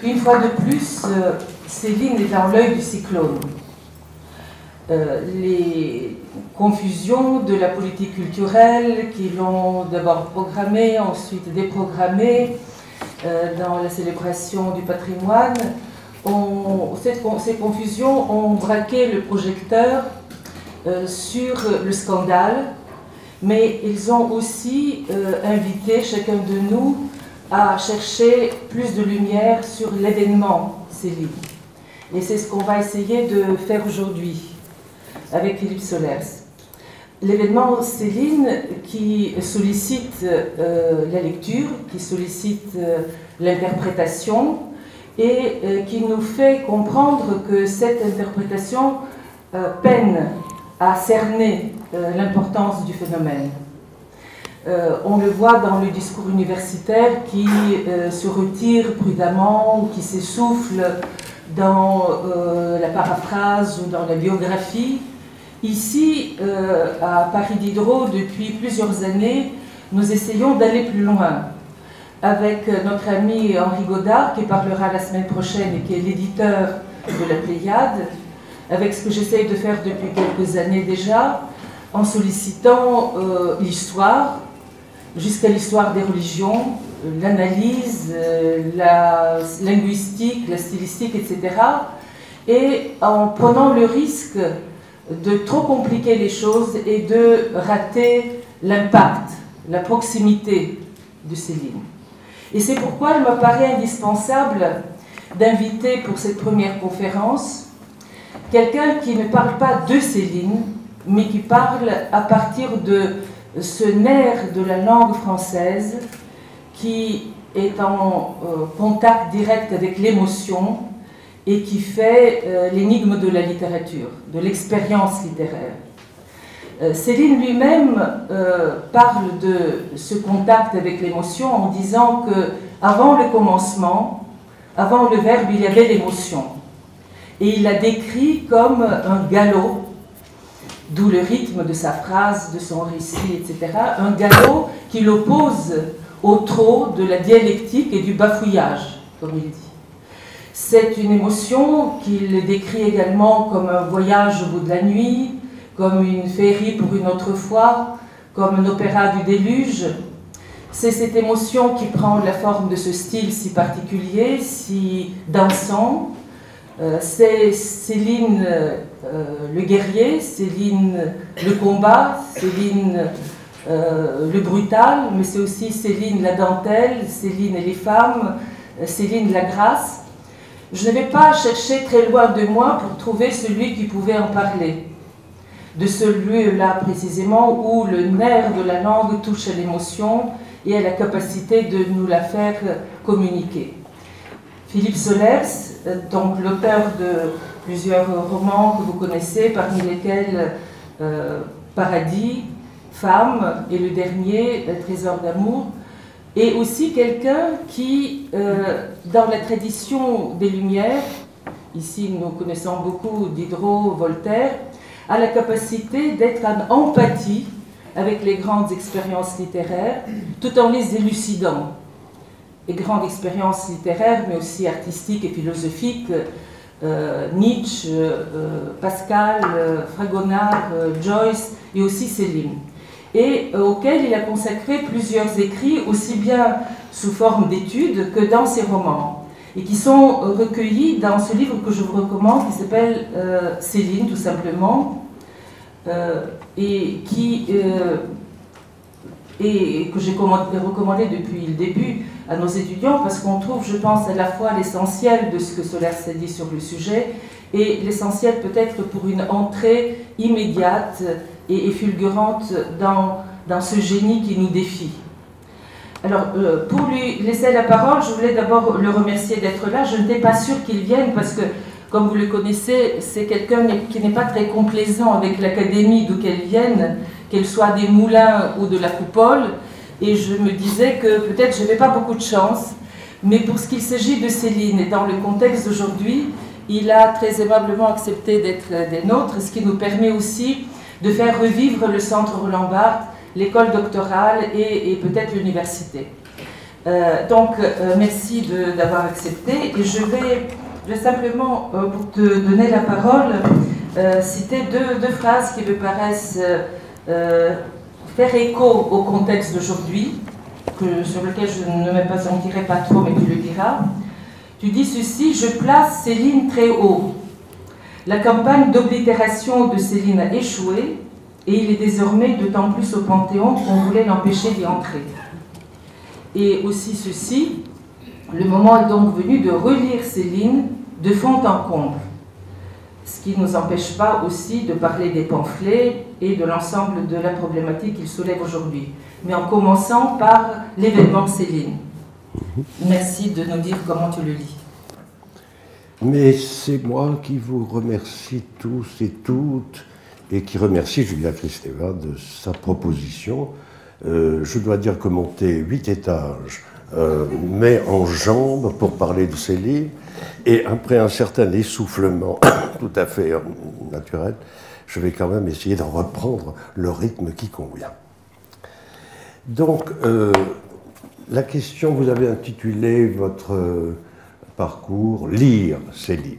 Une fois de plus, Céline est dans l'œil du cyclone. Les confusions de la politique culturelle qui l'ont d'abord programmée, ensuite déprogrammée dans la célébration du patrimoine, ces confusions ont braqué le projecteur sur le scandale, mais ils ont aussi invité chacun de nous à chercher plus de lumière sur l'événement Céline. Et c'est ce qu'on va essayer de faire aujourd'hui avec Philippe Solers. L'événement Céline qui sollicite la lecture, qui sollicite l'interprétation et qui nous fait comprendre que cette interprétation peine à cerner l'importance du phénomène. On le voit dans le discours universitaire qui se retire prudemment ou qui s'essouffle dans la paraphrase ou dans la biographie. Ici, à Paris Diderot, depuis plusieurs années, nous essayons d'aller plus loin. Avec notre ami Henri Godard, qui parlera la semaine prochaine et qui est l'éditeur de la Pléiade, avec ce que j'essaye de faire depuis quelques années déjà, en sollicitant l'histoire, jusqu'à l'histoire des religions, l'analyse, la linguistique, la stylistique, etc. Et en prenant le risque de trop compliquer les choses et de rater l'impact, la proximité de Céline. Et c'est pourquoi il me paraît indispensable d'inviter pour cette première conférence quelqu'un qui ne parle pas de Céline, mais qui parle à partir de ce nerf de la langue française qui est en contact direct avec l'émotion et qui fait l'énigme de la littérature, de l'expérience littéraire. Céline lui-même parle de ce contact avec l'émotion en disant que avant le commencement, avant le verbe, il y avait l'émotion. Et il la décrit comme un galop, d'où le rythme de sa phrase, de son récit, etc. Un galop qui l'oppose au trot de la dialectique et du bafouillage, comme il dit. C'est une émotion qu'il décrit également comme un voyage au bout de la nuit, comme une féerie pour une autre fois, comme un opéra du déluge. C'est cette émotion qui prend la forme de ce style si particulier, si dansant. C'est Céline le guerrier, Céline le combat, Céline le brutal, mais c'est aussi Céline la dentelle, Céline et les femmes, Céline la grâce. Je ne vais pas chercher très loin de moi pour trouver celui qui pouvait en parler. De ce lieu-là précisément où le nerf de la langue touche à l'émotion et à la capacité de nous la faire communiquer. Philippe Solers, donc l'auteur de plusieurs romans que vous connaissez, parmi lesquels Paradis, Femme et le dernier, Trésor d'amour, et aussi quelqu'un qui, dans la tradition des Lumières, ici nous connaissons beaucoup Diderot, Voltaire, a la capacité d'être en empathie avec les grandes expériences littéraires, tout en les élucidant. Les grandes expériences littéraires, mais aussi artistiques et philosophiques, Nietzsche, Pascal, Fragonard, Joyce et aussi Céline, et auxquels il a consacré plusieurs écrits, aussi bien sous forme d'études que dans ses romans, et qui sont recueillis dans ce livre que je vous recommande, qui s'appelle Céline, tout simplement, et que j'ai recommandé depuis le début à nos étudiants, parce qu'on trouve, je pense, à la fois l'essentiel de ce que Solers a dit sur le sujet, et l'essentiel peut-être pour une entrée immédiate et fulgurante dans ce génie qui nous défie. Alors, pour lui laisser la parole, je voulais d'abord le remercier d'être là. Je n'étais pas sûre qu'il vienne parce que, comme vous le connaissez, c'est quelqu'un qui n'est pas très complaisant avec l'académie d'où qu'elle vienne, qu'elle soit des Moulins ou de la Coupole, et je me disais que peut-être je n'avais pas beaucoup de chance, mais pour ce qu'il s'agit de Céline et dans le contexte d'aujourd'hui, il a très aimablement accepté d'être des nôtres, ce qui nous permet aussi de faire revivre le Centre Roland Barthes, l'école doctorale et peut-être l'université. Merci d'avoir accepté. Et je vais simplement, pour te donner la parole, citer deux phrases qui me paraissent faire écho au contexte d'aujourd'hui, sur lequel je ne m'en dirai pas trop, mais tu le diras. Tu dis ceci: je place Céline très haut. La campagne d'oblitération de Céline a échoué et il est désormais d'autant plus au Panthéon qu'on voulait l'empêcher d'y entrer. Et aussi ceci: le moment est donc venu de relire Céline de fond en comble. Ce qui ne nous empêche pas aussi de parler des pamphlets et de l'ensemble de la problématique qu'il soulève aujourd'hui. Mais en commençant par l'événement Céline. Merci de nous dire comment tu le lis. Mais c'est moi qui vous remercie tous et toutes, et qui remercie Julia Kristeva de sa proposition. Je dois dire que monter 8 étages met en jambes pour parler de Céline, et après un certain essoufflement tout à fait naturel, je vais quand même essayer de reprendre le rythme qui convient. Donc, la question, vous avez intitulé votre parcours « Lire Céline ».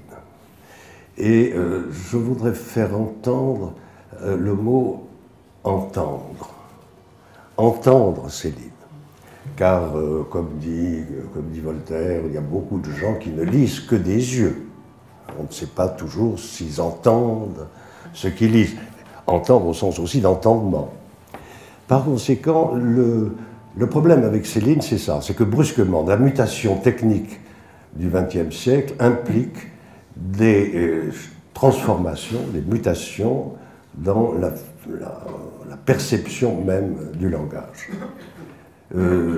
Et je voudrais faire entendre le mot « entendre ». Entendre Céline. Car, comme dit Voltaire, il y a beaucoup de gens qui ne lisent que des yeux. On ne sait pas toujours s'ils entendent ce qu'ils lisent. Entendre au sens aussi d'entendement. Par conséquent, le problème avec Céline, c'est ça, c'est que brusquement, la mutation technique du XXe siècle implique des transformations, des mutations dans la perception même du langage.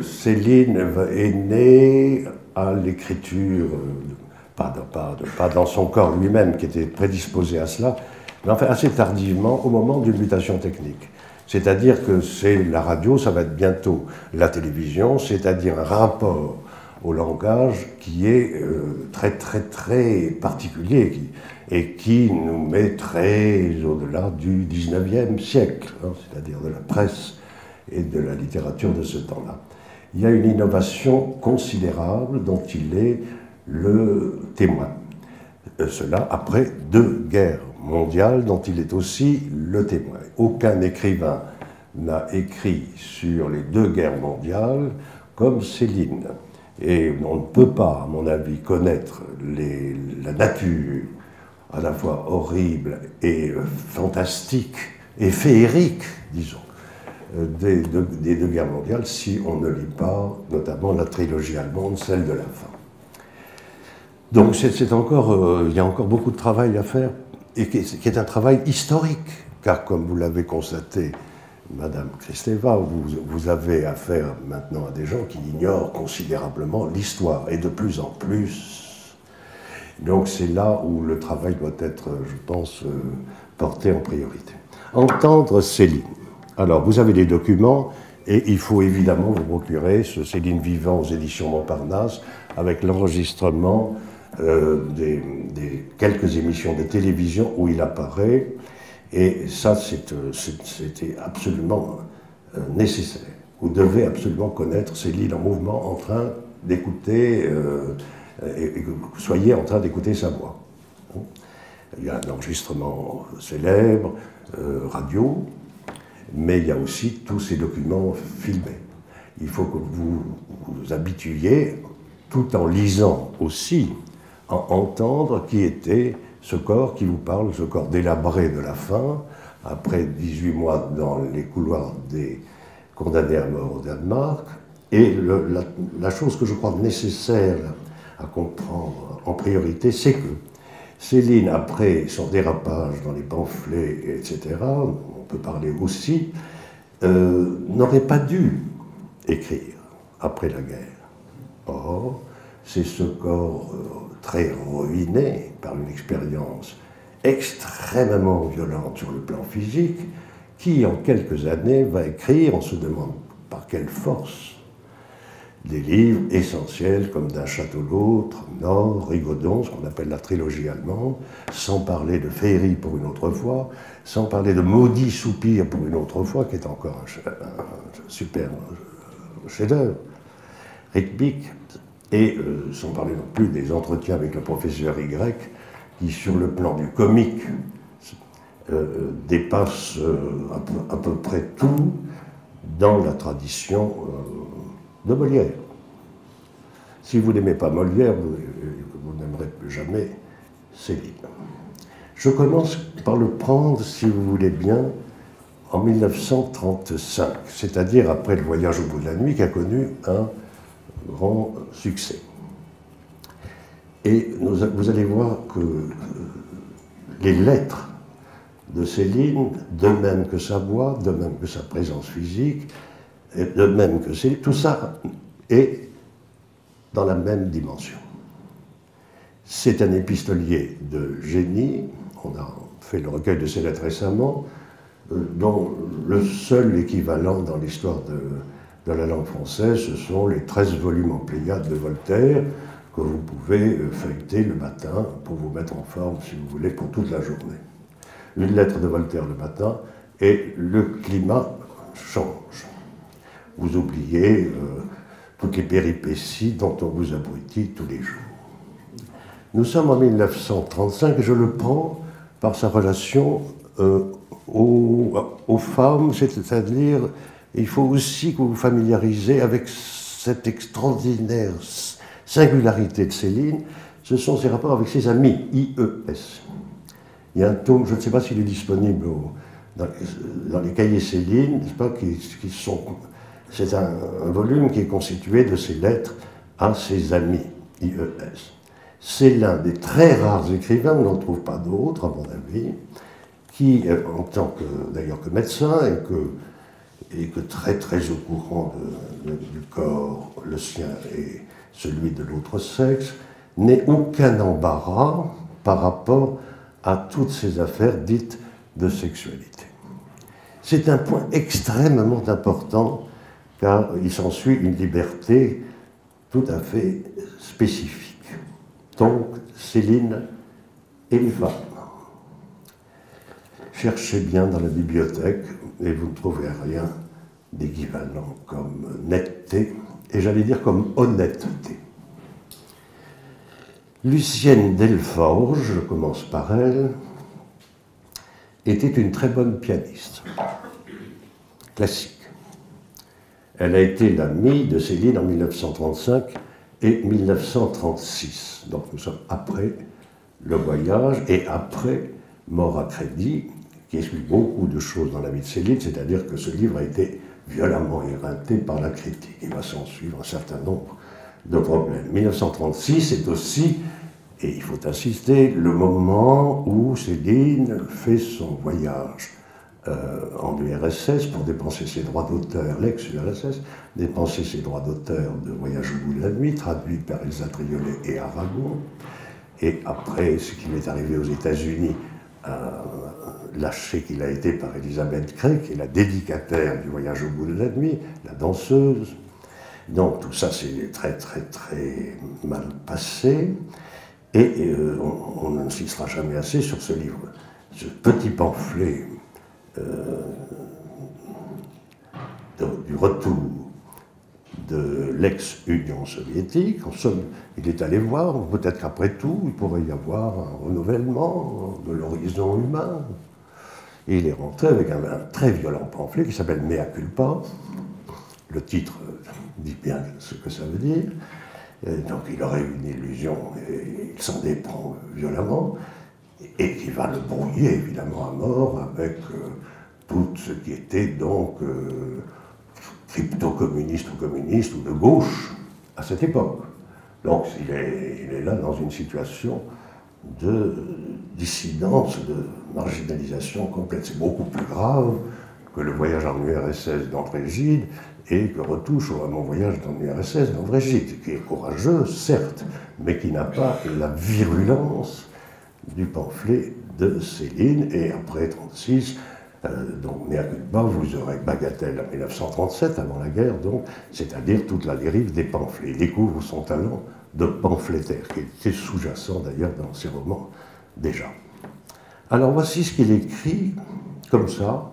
Céline est née à l'écriture, pas dans son corps lui-même qui était prédisposé à cela, mais enfin assez tardivement au moment d'une mutation technique. C'est-à-dire que c'est la radio, ça va être bientôt la télévision, c'est-à-dire un rapport au langage qui est très particulier et qui nous met très au-delà du XIXe siècle, hein, c'est-à-dire de la presse et de la littérature de ce temps-là. Il y a une innovation considérable dont il est le témoin. Cela après 2 guerres mondiales dont il est aussi le témoin. Aucun écrivain n'a écrit sur les 2 guerres mondiales comme Céline. Et on ne peut pas, à mon avis, connaître la nature à la fois horrible et fantastique et féerique, disons, des 2 guerres mondiales si on ne lit pas notamment la trilogie allemande, celle de la fin. Donc il y a encore beaucoup de travail à faire, et qui est un travail historique, car comme vous l'avez constaté, Madame Kristeva, vous avez affaire maintenant à des gens qui ignorent considérablement l'histoire, et de plus en plus. Donc c'est là où le travail doit être, je pense, porté en priorité. Entendre Céline. Alors, vous avez les documents, et il faut évidemment vous procurer ce Céline vivant aux éditions Montparnasse, avec l'enregistrement des quelques émissions de télévision où il apparaît. Et ça, c'était absolument nécessaire. Vous devez absolument connaître Céline en mouvement, en train d'écouter, et que vous soyez en train d'écouter sa voix. Il y a un enregistrement célèbre, radio, mais il y a aussi tous ces documents filmés. Il faut que vous vous habituiez, tout en lisant aussi, à entendre qui était ce corps qui vous parle, ce corps délabré de la faim, après 18 mois dans les couloirs des condamnés à mort au Danemark. Et la chose que je crois nécessaire à comprendre en priorité, c'est que Céline, après son dérapage dans les pamphlets, etc., on peut parler aussi, n'aurait pas dû écrire après la guerre. Or, c'est ce corps très ruiné par une expérience extrêmement violente sur le plan physique, qui en quelques années va écrire, on se demande par quelle force, des livres essentiels comme D'un château l'autre, Nord, Rigaudon, ce qu'on appelle la trilogie allemande, sans parler de Féerie pour une autre fois, sans parler de Maudit soupir pour une autre fois, qui est encore un super chef-d'œuvre. rythmique, et sans parler non plus des entretiens avec le professeur Y, qui sur le plan du comique dépasse à peu près tout dans la tradition de Molière. Si vous n'aimez pas Molière, vous n'aimerez plus jamais Céline. Je commence par le prendre, si vous voulez bien, en 1935, c'est-à-dire après Le Voyage au bout de la nuit, qui a connu un grand succès. Et vous allez voir que les lettres de Céline, de même que sa voix, de même que sa présence physique, et de même que Céline, tout ça est dans la même dimension. C'est un épistolier de génie, on a fait le recueil de ses lettres récemment, dont le seul équivalent dans l'histoire de la langue française, ce sont les 13 volumes en Pléiade de Voltaire, que vous pouvez feuilleter le matin pour vous mettre en forme, si vous voulez, pour toute la journée. Une lettre de Voltaire le matin, et le climat change. Vous oubliez toutes les péripéties dont on vous abrutit tous les jours. Nous sommes en 1935, et je le prends par sa relation aux femmes, c'est-à-dire, il faut aussi que vous vous familiarisez avec cette extraordinaire singularité de Céline, ce sont ses rapports avec ses amis, IES. Il y a un tome, je ne sais pas s'il est disponible dans les cahiers Céline, n'est-ce pas, c'est un volume qui est constitué de ses lettres à ses amis, IES. C'est l'un des très rares écrivains, on n'en trouve pas d'autres, à mon avis, qui, en tant que, d'ailleurs, que médecin, et que très très au courant du corps, le sien et celui de l'autre sexe, n'ait aucun embarras par rapport à toutes ces affaires dites de sexualité. C'est un point extrêmement important, car il s'ensuit une liberté tout à fait spécifique. Donc, Céline et les femmes. Cherchez bien dans la bibliothèque et vous ne trouverez rien d'équivalent comme netteté, et j'allais dire comme honnêteté. Lucienne Delforge, je commence par elle, était une très bonne pianiste, classique. Elle a été l'amie de Céline en 1935 et 1936. Donc nous sommes après Le Voyage et après Mort à crédit, qui explique beaucoup de choses dans la vie de Céline, c'est-à-dire que ce livre a été violemment éreinté par la critique. Il va s'en suivre un certain nombre de problèmes. 1936 c'est aussi, et il faut insister, le moment où Céline fait son voyage en URSS pour dépenser ses droits d'auteur, l'ex-URSS, dépenser ses droits d'auteur de Voyage au bout de la nuit, traduit par Elsa Triolet et Aragon, et après ce qui m'est arrivé aux États-Unis, lâché qu'il a été par Elisabeth Gray, qui est la dédicataire du Voyage au bout de la nuit, la danseuse. Donc tout ça c'est très très très mal passé, et on n'insistera jamais assez sur ce livre, ce petit pamphlet du retour de l'ex-Union soviétique. En somme, il est allé voir, peut-être qu'après tout, il pourrait y avoir un renouvellement de l'horizon humain. Et il est rentré avec un très violent pamphlet qui s'appelle Mea culpa. Le titre dit bien ce que ça veut dire. Et donc il aurait eu une illusion, et il s'en déprend violemment, et qui va le brouiller évidemment à mort avec tout ce qui était donc crypto-communiste ou communiste ou de gauche à cette époque. Donc il est là dans une situation de dissidence, de marginalisation complète. C'est beaucoup plus grave que le voyage en URSS d'André Gide et que retouche à mon voyage dans l'URSS d'André Gide, qui est courageux, certes, mais qui n'a pas la virulence du pamphlet de Céline. Et après 1936, donc Mea culpa, vous aurez Bagatelle en 1937, avant la guerre, donc, c'est-à-dire toute la dérive des pamphlets. Il découvre son talent de pamphlétaire, qui était sous-jacent d'ailleurs dans ses romans déjà. Alors voici ce qu'il écrit, comme ça,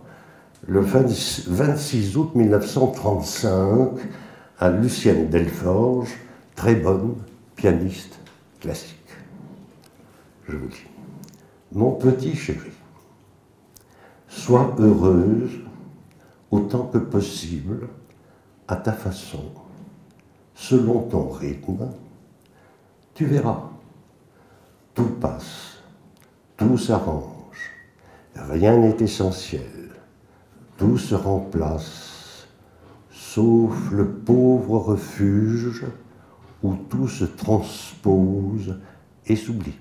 le 26 août 1935, à Lucienne Delforge, très bonne pianiste classique. Je vous dis, mon petit chéri, sois heureuse autant que possible à ta façon, selon ton rythme. Tu verras, tout passe, tout s'arrange, rien n'est essentiel, tout se remplace, sauf le pauvre refuge où tout se transpose et s'oublie.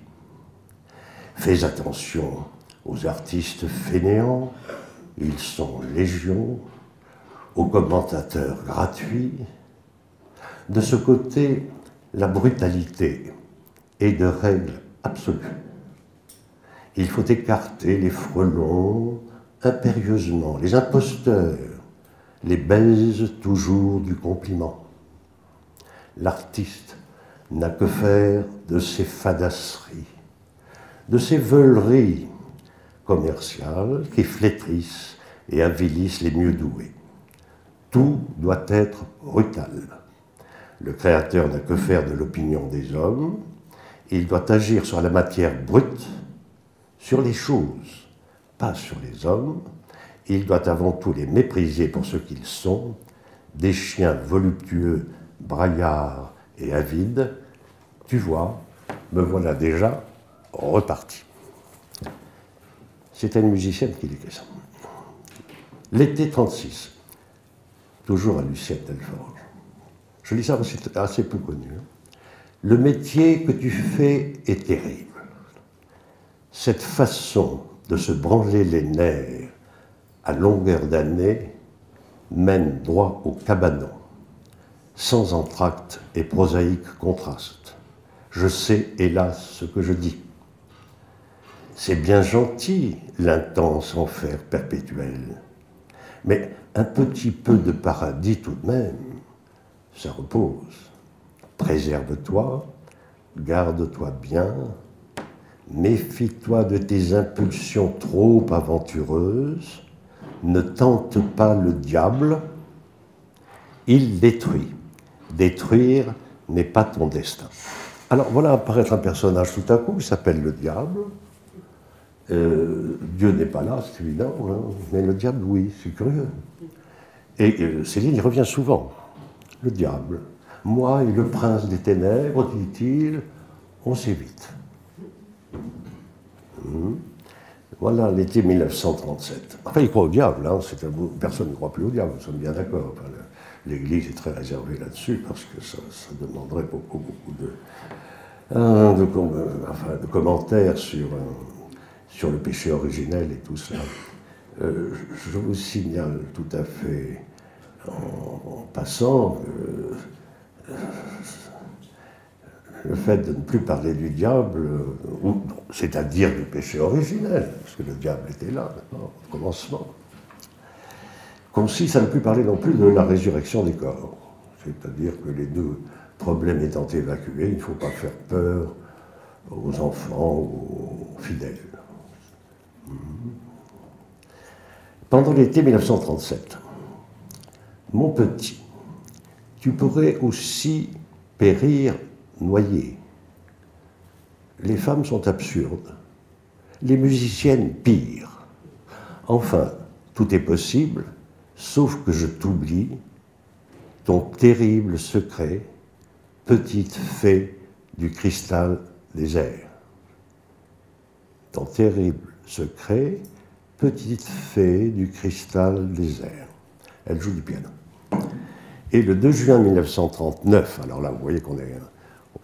Fais attention aux artistes fainéants, ils sont légion, aux commentateurs gratuits. De ce côté, la brutalité est de règle absolue. Il faut écarter les frelons impérieusement, les imposteurs, les baisent toujours du compliment. L'artiste n'a que faire de ses fadasseries, de ces veuleries commerciales qui flétrissent et avilissent les mieux doués. Tout doit être brutal. Le créateur n'a que faire de l'opinion des hommes. Il doit agir sur la matière brute, sur les choses, pas sur les hommes. Il doit avant tout les mépriser pour ce qu'ils sont, des chiens voluptueux, braillards et avides. Tu vois, me voilà déjà reparti. C'était une musicienne qui disait ça. L'été 36, toujours à Lucienne Delforge. Je lis ça, c'est assez peu connu. Le métier que tu fais est terrible. Cette façon de se branler les nerfs à longueur d'année mène droit au cabanon, sans entracte et prosaïque contraste. Je sais, hélas, ce que je dis. C'est bien gentil, l'intense enfer perpétuel, mais un petit peu de paradis tout de même, ça repose. Préserve-toi, garde-toi bien, méfie-toi de tes impulsions trop aventureuses, ne tente pas le diable, il détruit. Détruire n'est pas ton destin. Alors voilà apparaître un personnage tout à coup, il s'appelle le diable. Dieu n'est pas là, c'est évident, hein, mais le diable, oui, c'est curieux. Et Céline y revient souvent. Le diable. Moi et le prince des ténèbres, dit-il, on s'évite. Voilà l'été 1937. Enfin, il croit au diable, hein, personne ne croit plus au diable, nous sommes bien d'accord. Enfin, l'Église est très réservée là-dessus, parce que ça demanderait beaucoup de commentaires sur le péché originel et tout cela. Je vous signale tout à fait, en passant, le fait de ne plus parler du diable, c'est-à-dire du péché originel, parce que le diable était là, au commencement, consiste à ne plus parler non plus de la résurrection des corps. C'est-à-dire que les deux problèmes étant évacués, il ne faut pas faire peur aux enfants, aux fidèles. Pendant l'été 1937, mon petit, tu pourrais aussi périr noyé. Les femmes sont absurdes, les musiciennes pires. Enfin, tout est possible, sauf que je t'oublie, ton terrible secret, petite fée du cristal des airs. Ton terrible secret, petite fée du cristal des airs. Elle joue du piano. Et le 2 juin 1939, alors là, vous voyez qu'on est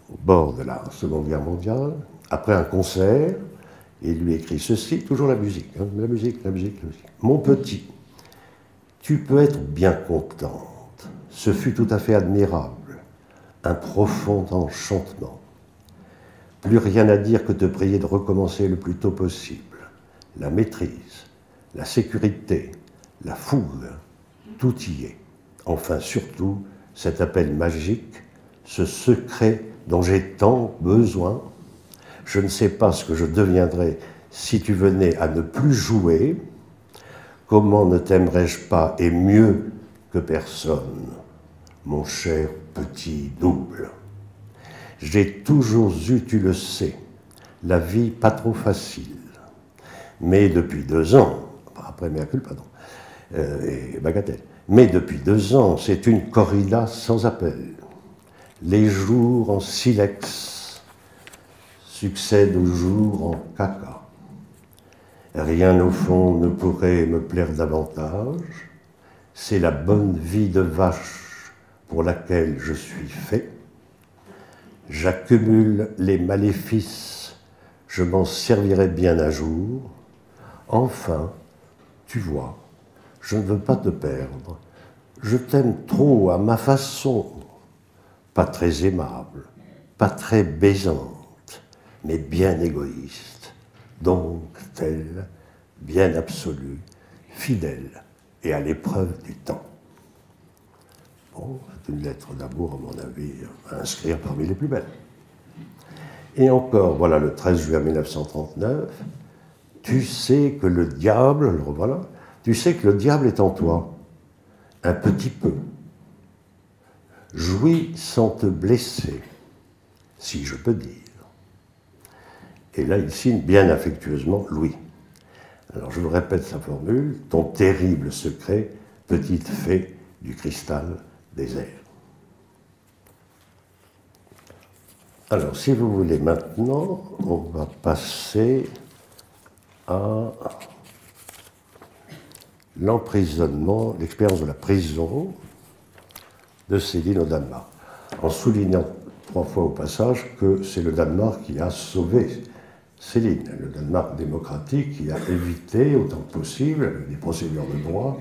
au bord de la Seconde Guerre mondiale, après un concert, il lui écrit ceci, toujours la musique, hein, la musique. Mon petit, tu peux être bien contente, ce fut tout à fait admirable, un profond enchantement. Plus rien à dire que te prier de recommencer le plus tôt possible. La maîtrise, la sécurité, la fougue, tout y est. Enfin, surtout, cet appel magique, ce secret dont j'ai tant besoin. Je ne sais pas ce que je deviendrais si tu venais à ne plus jouer. Comment ne t'aimerais-je pas et mieux que personne? mon cher petit double. J'ai toujours eu, tu le sais, la vie pas trop facile. Mais depuis 2 ans, après mea culpa, pardon, et bagatelle, mais depuis 2 ans, c'est une corrida sans appel. Les jours en silex succèdent aux jours en caca. Rien au fond ne pourrait me plaire davantage. C'est la bonne vie de vache pour laquelle je suis fait. J'accumule les maléfices, je m'en servirai bien un jour. Enfin, tu vois, je ne veux pas te perdre. Je t'aime trop à ma façon. Pas très aimable, pas très baisante, mais bien égoïste. Donc, telle, bien absolue, fidèle et à l'épreuve du temps. Bon, c'est une lettre d'amour, à mon avis, à inscrire parmi les plus belles. Et encore, voilà, le 13 juin 1939, tu sais que le diable, le revoilà, tu sais que le diable est en toi, un petit peu. Jouis sans te blesser, si je peux dire. Et là, il signe bien affectueusement Louis. Alors, je vous répète sa formule, ton terrible secret, petite fée du cristal des airs. Alors, si vous voulez, maintenant, on va passer à l'emprisonnement, l'expérience de la prison de Céline au Danemark, en soulignant 3 fois au passage que c'est le Danemark qui a sauvé Céline, le Danemark démocratique qui a évité autant que possible, avec des procédures de droit,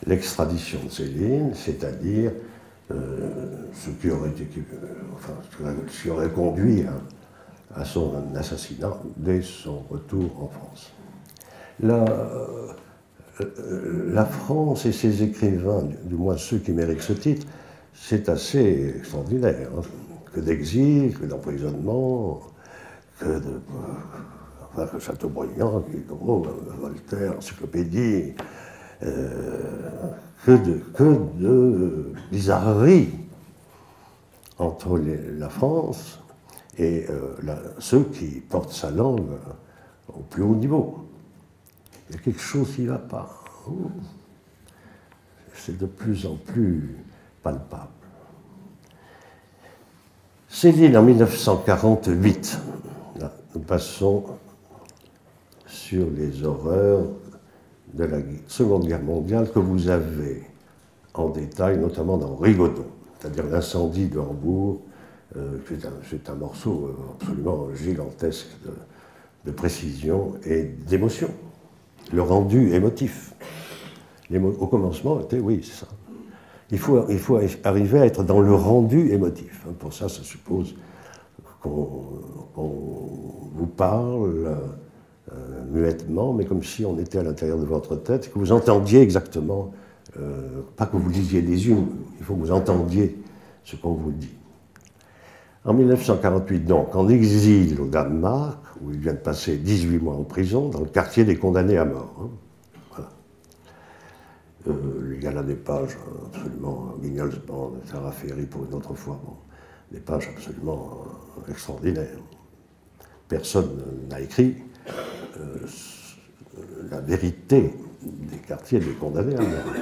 l'extradition de Céline, c'est-à-dire ce qui aurait conduit à son assassinat dès son retour en France. La France et ses écrivains, du moins ceux qui méritent ce titre, c'est assez extraordinaire. Hein. Que d'exil, que d'emprisonnement, que Chateaubriand, Voltaire, encyclopédie, que de bizarreries entre la France et ceux qui portent sa langue au plus haut niveau. Il y a quelque chose qui ne va pas. C'est de plus en plus palpable. Céline en 1948. Là, nous passons sur les horreurs de la Seconde Guerre mondiale que vous avez en détail, notamment dans Rigaudon, c'est-à-dire l'incendie de Hambourg. C'est un morceau absolument gigantesque de précision et d'émotion. Le rendu émotif. Au commencement, oui, c'est ça. Il faut arriver à être dans le rendu émotif. Pour ça, ça suppose qu'on vous parle muettement, mais comme si on était à l'intérieur de votre tête, et que vous entendiez exactement, pas que vous lisiez les yeux, il faut que vous entendiez ce qu'on vous dit. En 1948, donc, en exil au Danemark, où il vient de passer 18 mois en prison, dans le quartier des condamnés à mort. Hein. Voilà. Il y a là des pages absolument Guignolsband, Sarah Ferry pour une autre fois, bon, des pages absolument extraordinaires. Personne n'a écrit la vérité des quartiers des condamnés à mort,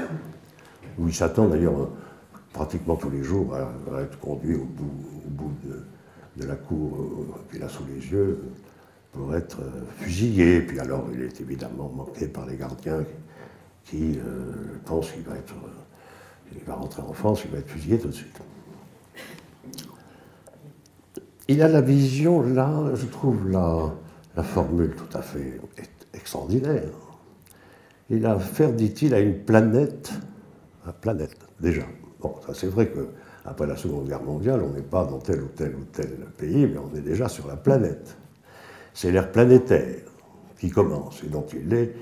où ils s'attendent d'ailleurs pratiquement tous les jours à être conduits au bout de la cour qu'il a sous les yeux pour être fusillé. Puis alors il est évidemment manqué par les gardiens qui pensent qu'il va rentrer en France, il va être fusillé tout de suite. Il a la vision, là, je trouve la formule tout à fait extraordinaire. Il a affaire, dit-il, à une planète déjà. Bon, ça c'est vrai qu'après la Seconde Guerre mondiale, on n'est pas dans tel ou tel pays, mais on est déjà sur la planète. C'est l'ère planétaire qui commence, et donc il est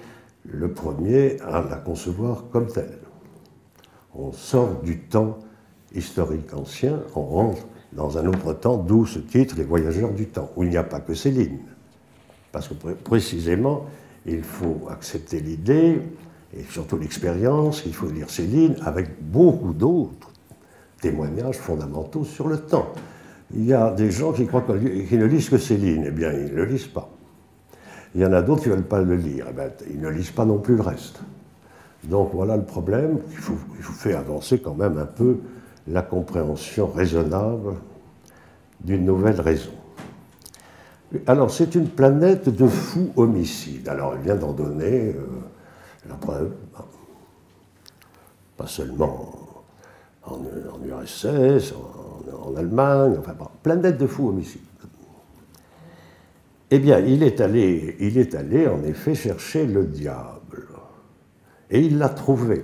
le premier à la concevoir comme telle. On sort du temps historique ancien, on rentre dans un autre temps, d'où ce titre, Les Voyageurs du temps, où il n'y a pas que Céline. Parce que précisément, il faut accepter l'idée, et surtout l'expérience, il faut lire Céline avec beaucoup d'autres témoignages fondamentaux sur le temps. Il y a des gens qui croient qu'ils ne lisent que Céline. Eh bien, ils ne le lisent pas. Il y en a d'autres qui ne veulent pas le lire. Eh bien, ils ne lisent pas non plus le reste. Donc voilà le problème. Il faut faire avancer quand même un peu la compréhension raisonnable d'une nouvelle raison. Alors, c'est une planète de fous homicides. Alors, elle vient d'en donner la preuve. Pas seulement en URSS, en Allemagne, enfin, planète de fous homicides. Eh bien, il est allé en effet chercher le diable. Et il l'a trouvé.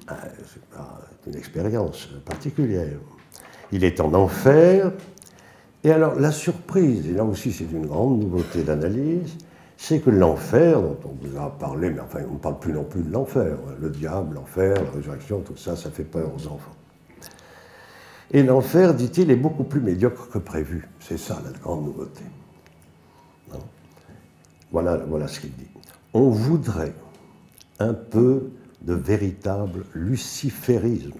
C'est pas une expérience particulière. Il est en enfer. Et alors, la surprise, et là aussi c'est une grande nouveauté d'analyse, c'est que l'enfer, dont on vous a parlé, mais enfin on ne parle plus non plus de l'enfer. Le diable, l'enfer, la résurrection, tout ça, ça fait peur aux enfants. Et l'enfer, dit-il, est beaucoup plus médiocre que prévu. C'est ça la grande nouveauté. Non ? Voilà ce qu'il dit. On voudrait un peu de véritable luciférisme.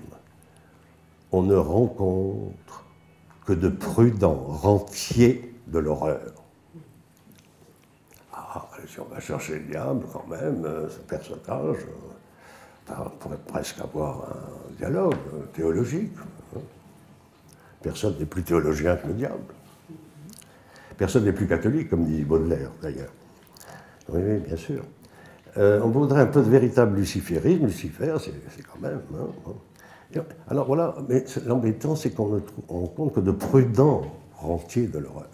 On ne rencontre que de prudents rentiers de l'horreur. Ah, si on va chercher le diable, quand même, ce personnage, on pourrait presque avoir un dialogue théologique. Personne n'est plus théologien que le diable. Personne n'est plus catholique, comme dit Baudelaire, d'ailleurs. Oui, bien sûr. On voudrait un peu de véritable luciférisme. Lucifer, c'est quand même... Hein. Alors voilà, mais l'embêtant, c'est qu'on ne rencontre que de prudents rentiers de l'horreur.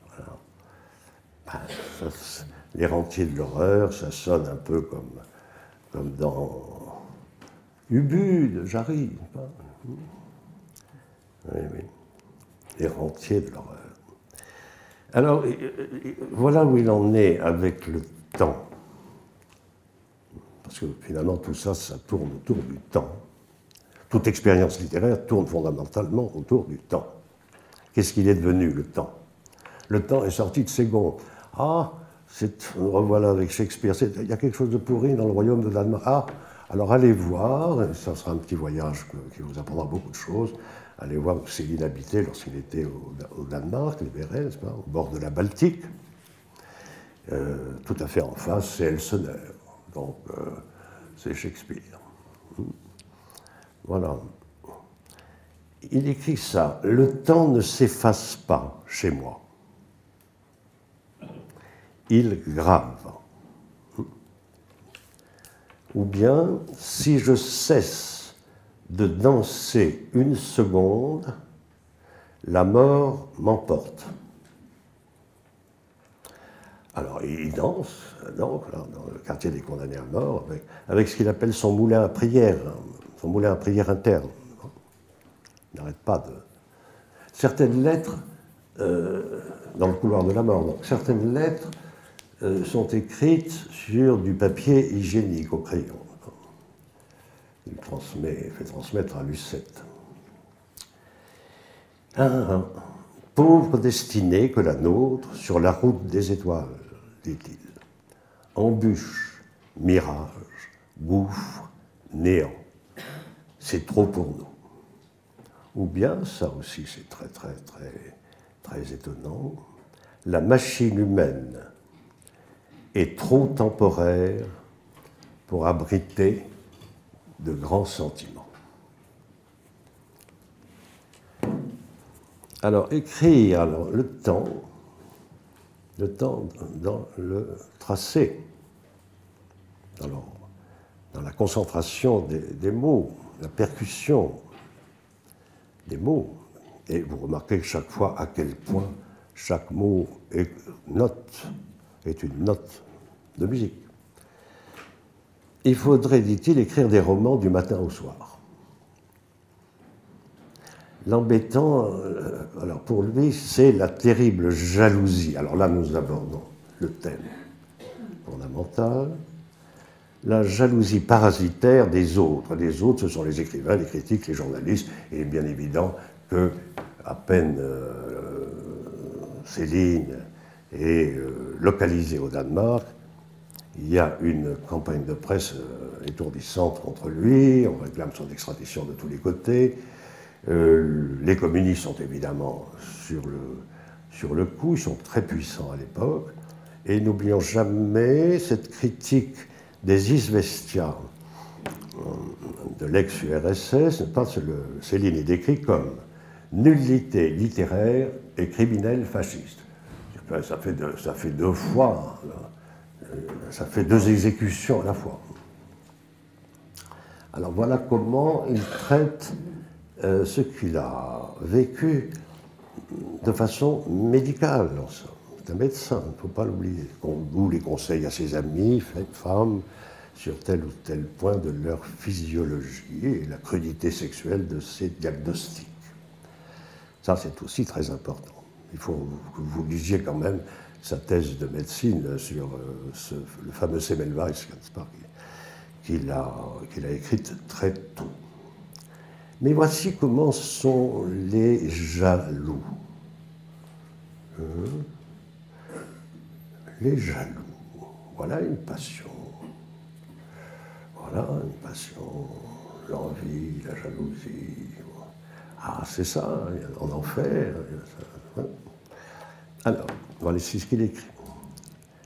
Voilà. Les rentiers de l'horreur, ça sonne un peu comme dans Ubu de Jarry. Oui. Les rentiers de l'horreur. Alors, voilà où il en est avec le temps. Parce que finalement, tout ça, ça tourne autour du temps. Toute expérience littéraire tourne fondamentalement autour du temps. Qu'est-ce qu'il est devenu, le temps? Le temps est sorti de ses gonds. Ah, revoilà avec Shakespeare. Il y a quelque chose de pourri dans le royaume de Danemark. Ah, alors allez voir, ça sera un petit voyage qui vous apprendra beaucoup de choses. Allez voir où Céline habitait lorsqu'il était au Danemark, libéré, n'est-ce pas, au bord de la Baltique. Tout à fait en face, c'est Elsener. Donc, c'est Shakespeare. Voilà. Il écrit ça. Le temps ne s'efface pas chez moi. Il grave. Ou bien, si je cesse de danser une seconde, la mort m'emporte. Alors, il danse, donc, là, dans le quartier des condamnés à mort, avec ce qu'il appelle son moulin à prière, son moulin à prière interne. Il n'arrête pas de... Certaines lettres, dans le couloir de la mort, donc, certaines lettres sont écrites sur du papier hygiénique au crayon. Il fait transmettre à Lucette. Pauvre destinée que la nôtre sur la route des étoiles, dit-il. Embûche, mirage, gouffre, néant. C'est trop pour nous. Ou bien, ça aussi c'est très étonnant, la machine humaine est trop temporaire pour abriter de grands sentiments. Alors, écrire le temps dans le tracé, dans la concentration des mots, la percussion des mots. Et vous remarquez chaque fois à quel point chaque mot est une note de musique. Il faudrait, dit-il, écrire des romans du matin au soir. L'embêtant, alors pour lui, c'est la terrible jalousie. Alors là, nous abordons le thème fondamental, la jalousie parasitaire des autres. Les autres, ce sont les écrivains, les critiques, les journalistes, et bien évident que à peine Céline est localisée au Danemark, il y a une campagne de presse étourdissante contre lui, on réclame son extradition de tous les côtés. Les communistes sont évidemment sur le coup, ils sont très puissants à l'époque. Et n'oublions jamais cette critique des Izvestia de l'ex-URSS. Céline est décrit comme nullité littéraire et criminel fasciste. Ça fait deux fois, ça fait deux exécutions à la fois. Alors voilà comment il traite ce qu'il a vécu de façon médicale. C'est un médecin, il ne faut pas l'oublier. D'où les conseils à ses amis, femmes, sur tel ou tel point de leur physiologie et la crudité sexuelle de ses diagnostics. Ça, c'est aussi très important. Il faut que vous lisiez quand même sa thèse de médecine sur le fameux Semmelweis qu'il a écrite très tôt. Mais voici comment sont les jaloux. Les jaloux. Voilà une passion. Voilà une passion. L'envie, la jalousie. Ah, c'est ça, en enfer. Alors, voilà ce qu'il écrit.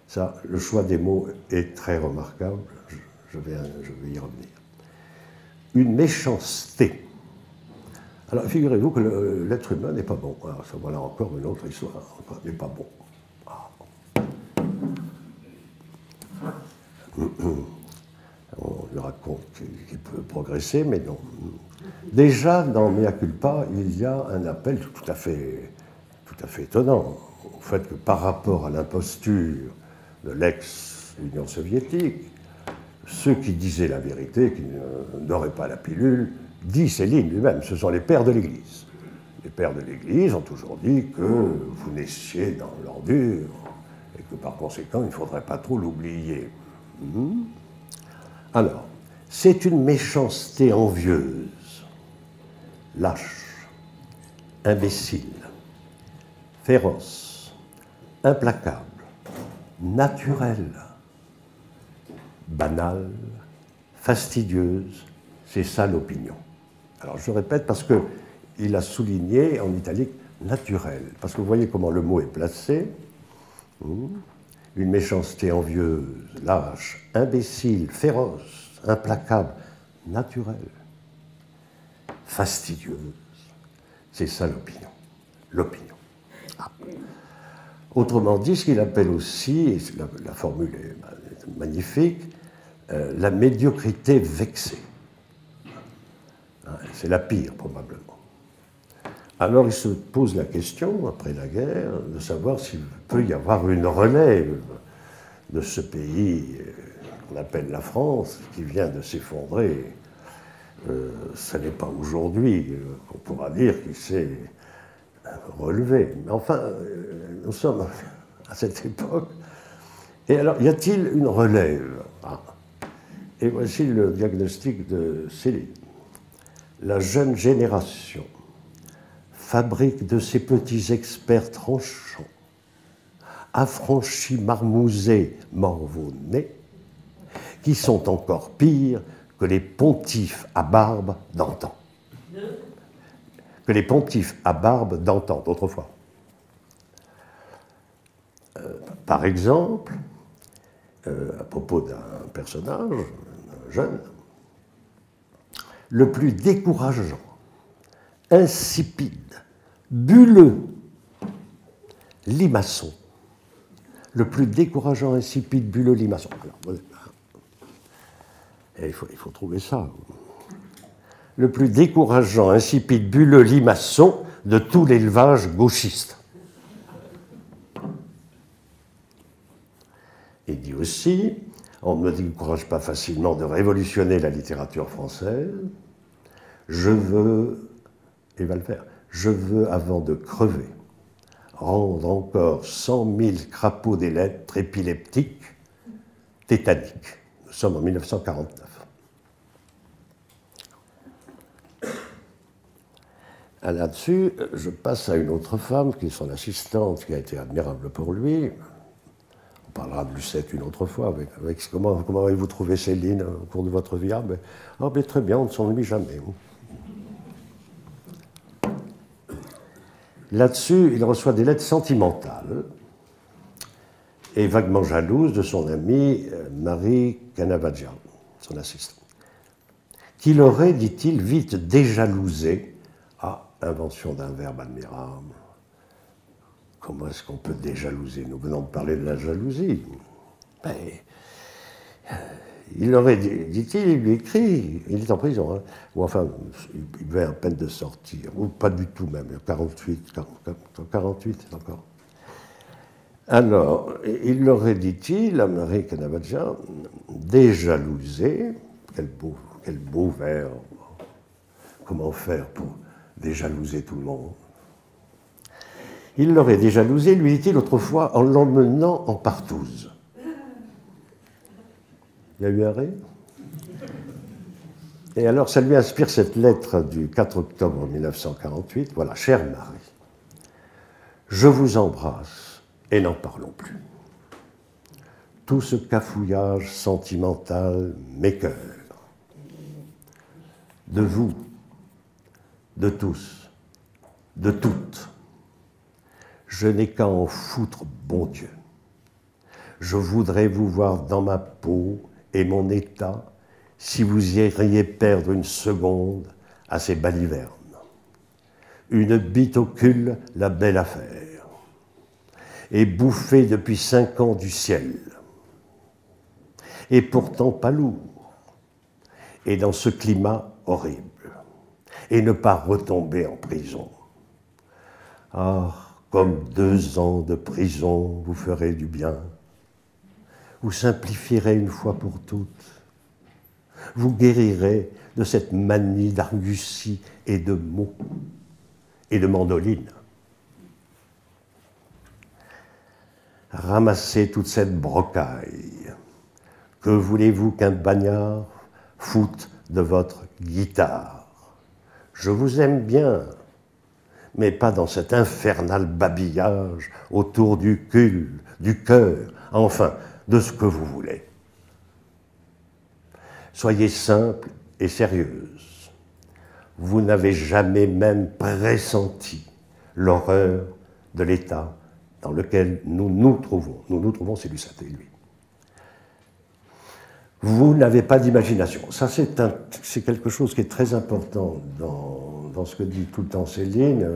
Ça, le choix des mots est très remarquable. Je vais y revenir. Une méchanceté. Alors, figurez-vous que l'être humain n'est pas bon. Alors, ça, voilà encore une autre histoire. Il n'est pas bon. On lui raconte qu'il peut progresser, mais non. Déjà, dans Mea culpa, il y a un appel tout à fait étonnant au fait que par rapport à l'imposture de l'ex-Union soviétique, ceux qui disaient la vérité, qui n'auraient pas la pilule, dit Céline lui-même, ce sont les pères de l'Église. Les pères de l'Église ont toujours dit que vous naissiez dans l'ordure et que par conséquent, il ne faudrait pas trop l'oublier. Alors, c'est une méchanceté envieuse, lâche, imbécile, féroce, implacable, naturelle, banale, fastidieuse, c'est ça l'opinion. Alors je répète parce qu'il a souligné en italique naturel, parce que vous voyez comment le mot est placé. Une méchanceté envieuse, lâche, imbécile, féroce, implacable, naturelle, fastidieuse. C'est ça l'opinion. L'opinion. Ah. Autrement dit, ce qu'il appelle aussi, et la formule est magnifique, la médiocrité vexée. C'est la pire, probablement. Alors il se pose la question, après la guerre, de savoir s'il peut y avoir une relève de ce pays qu'on appelle la France, qui vient de s'effondrer. Ce n'est pas aujourd'hui qu'on pourra dire qu'il s'est relevé. Mais enfin, nous sommes à cette époque. Et alors, y a-t-il une relève? Et voici le diagnostic de Céline. La jeune génération fabrique de ces petits experts tranchants, affranchis, marmousés, morvaux-nés, qui sont encore pires que les pontifes à barbe d'antan. Que les pontifes à barbe d'antan, d'autrefois. Par exemple, à propos d'un personnage, un jeune, le plus décourageant, insipide, bulleux, limaçon. Le plus décourageant, insipide, bulleux, limaçon. Alors, il faut trouver ça. Le plus décourageant, insipide, bulleux, limaçon de tout l'élevage gauchiste. Il dit aussi, on ne me décourage pas facilement de révolutionner la littérature française, je veux, et va le faire, je veux, avant de crever, rendre encore 100 000 crapauds des lettres épileptiques, tétaniques. Nous sommes en 1949. Là-dessus, je passe à une autre femme, qui est son assistante, qui a été admirable pour lui. On parlera de Lucette une autre fois. Comment avez-vous trouvé Céline au cours de votre vie? Mais très bien, on ne s'ennuie jamais. Là-dessus, il reçoit des lettres sentimentales et vaguement jalouses de son amie Marie Canavaggian, son assistante, qui l'aurait, dit-il, vite déjalousé. Invention d'un verbe admirable. Comment est-ce qu'on peut déjalouser? Nous venons de parler de la jalousie. Il aurait, dit-il, il lui écrit, il est en prison, hein, ou enfin, il vient à peine de sortir, ou pas du tout même, 48 encore. Alors, il l'aurait, dit-il, à Marie Canavaggian, déjalousé, quel beau verbe, comment faire pour déjalouser tout le monde? Il l'aurait déjalousé, lui dit-il autrefois, en l'emmenant en partouze. Il y a eu un ré? Et alors, ça lui inspire cette lettre du 4 octobre 1948. Voilà, chère Marie, je vous embrasse et n'en parlons plus. Tout ce cafouillage sentimental m'écoeure. De vous, de tous, de toutes. Je n'ai qu'à en foutre, bon Dieu. Je voudrais vous voir dans ma peau et mon état si vous iriez perdre une seconde à ces balivernes. Une bite au cul, la belle affaire. Et bouffée depuis 5 ans du ciel. Et pourtant pas lourd. Et dans ce climat horrible. Et ne pas retomber en prison. Comme 2 ans de prison vous ferez du bien. Vous simplifierez une fois pour toutes. Vous guérirez de cette manie d'argussie et de mots et de mandoline. Ramassez toute cette brocaille. Que voulez-vous qu'un bagnard foute de votre guitare? Je vous aime bien, mais pas dans cet infernal babillage autour du cul, du cœur, enfin, de ce que vous voulez. Soyez simple et sérieuse. Vous n'avez jamais même pressenti l'horreur de l'état dans lequel nous nous trouvons. Nous nous trouvons, c'est Lucette et lui. Vous n'avez pas d'imagination. Ça, c'est quelque chose qui est très important dans ce que dit tout le temps Céline,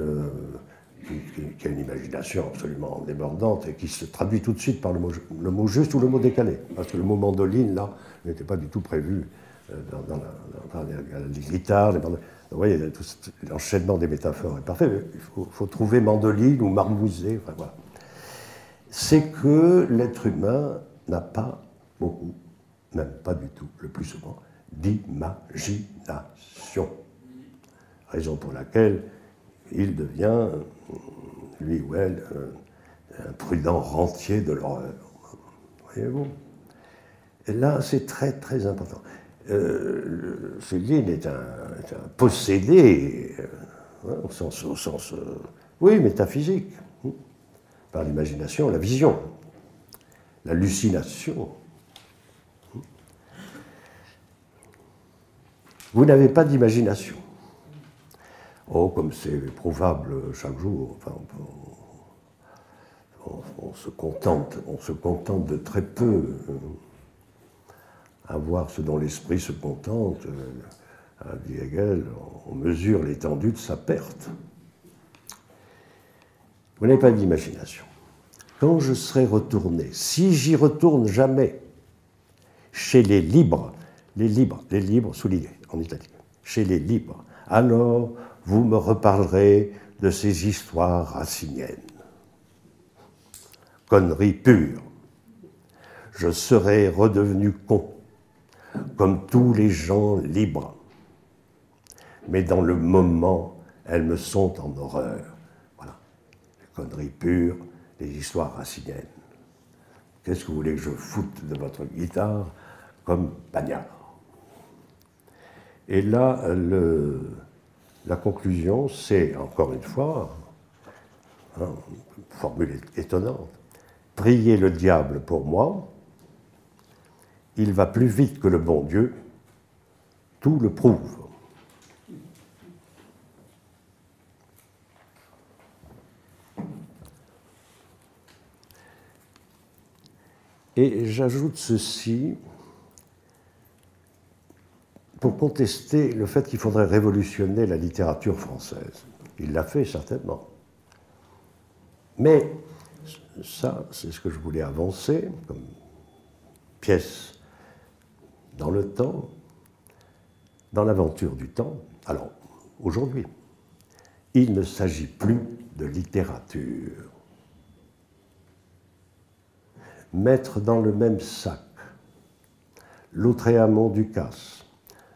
qui a une imagination absolument débordante et qui se traduit tout de suite par le mot juste ou le mot décalé. Parce que le mot mandoline, là, n'était pas du tout prévu dans les guitares. Vous voyez, l'enchaînement des métaphores est parfait. Il faut trouver mandoline ou marmouser. Enfin, voilà. C'est que l'être humain n'a pas beaucoup, même pas du tout, le plus souvent, d'imagination. Raison pour laquelle il devient, lui ou elle, un prudent rentier de l'horreur. Voyez-vous? Et là, c'est très, très important. Céline est un possédé, au sens oui, métaphysique, par l'imagination, la vision, l'hallucination. Vous n'avez pas d'imagination. Oh, comme c'est éprouvable chaque jour. Enfin, on se contente de très peu. À voir ce dont l'esprit se contente, a dit Hegel, on mesure l'étendue de sa perte. Vous n'avez pas d'imagination. Quand je serai retourné, si j'y retourne jamais, chez les libres soulignés en italique, chez les libres, alors vous me reparlerez de ces histoires raciniennes. Connerie pure. Je serai redevenu con, comme tous les gens libres. Mais dans le moment, elles me sont en horreur. Voilà. Les conneries pures, les histoires raciniennes. Qu'est-ce que vous voulez que je foute de votre guitare comme bagnard? Et là, la conclusion, c'est, encore une fois, une formule étonnante, priez le diable pour moi, il va plus vite que le bon Dieu, tout le prouve. Et j'ajoute ceci pour contester le fait qu'il faudrait révolutionner la littérature française. Il l'a fait certainement. Mais ça, c'est ce que je voulais avancer comme pièce dans le temps, dans l'aventure du temps. Alors, aujourd'hui, il ne s'agit plus de littérature. Mettre dans le même sac Lautréamont Ducasse,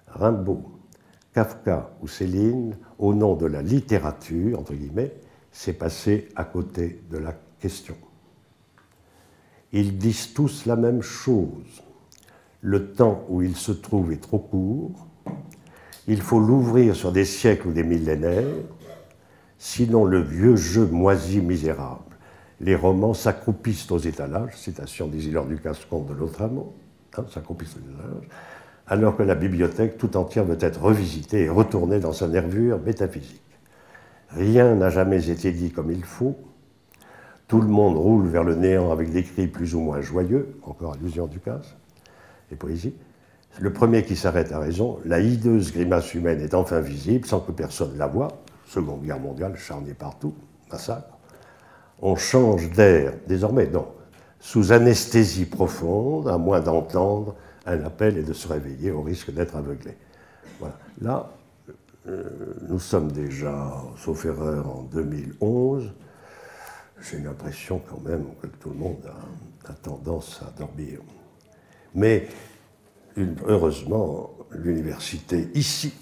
Rimbaud, Kafka ou Céline au nom de la littérature, entre guillemets, c'est passer à côté de la question. Ils disent tous la même chose. Le temps où il se trouve est trop court. Il faut l'ouvrir sur des siècles ou des millénaires, sinon le vieux jeu moisi misérable. Les romans s'accroupissent aux étalages, citation d'Isidore Ducasse, comte de Lautréamont, s'accroupissent aux étalages, alors que la bibliothèque tout entière veut être revisitée et retournée dans sa nervure métaphysique. Rien n'a jamais été dit comme il faut. Tout le monde roule vers le néant avec des cris plus ou moins joyeux, encore allusion à Ducasse, et poésie. Le premier qui s'arrête a raison, la hideuse grimace humaine est enfin visible sans que personne la voie. Seconde Guerre mondiale, charnier partout, massacre. On change d'air, désormais, non, sous anesthésie profonde, à moins d'entendre un appel et de se réveiller au risque d'être aveuglé. Voilà. Là, nous sommes déjà, sauf erreur, en 2011. J'ai l'impression quand même que tout le monde a tendance à dormir. Mais, heureusement, l'université, ici,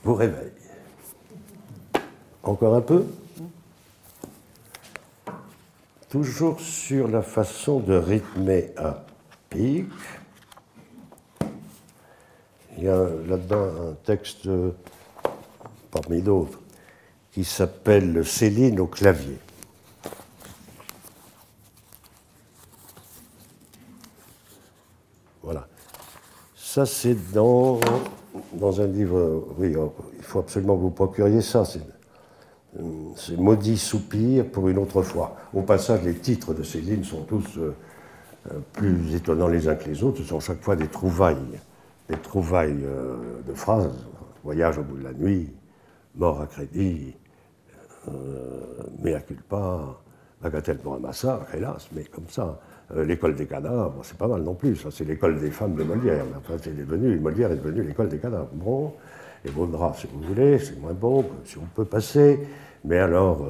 vous réveille. Encore un peu ? Toujours sur la façon de rythmer un pic. Il y a là-dedans un texte, parmi d'autres, qui s'appelle « Céline au clavier ». Voilà. Ça, c'est dans un livre, oui, il faut absolument que vous procuriez ça, c'est Maudit soupir pour une autre fois. Au passage, les titres de ces lignes sont tous plus étonnants les uns que les autres. Ce sont chaque fois des trouvailles de phrases. Voyage au bout de la nuit, mort à crédit, mea culpa, bagatelle pour un massacre, hélas, mais comme ça. L'école des cadavres, c'est pas mal non plus. Ça, c'est l'école des femmes de Molière. Enfin, Molière est devenu l'école des cadavres. Bon, et Vaudra, si vous voulez, c'est moins bon, si on peut passer. Mais alors,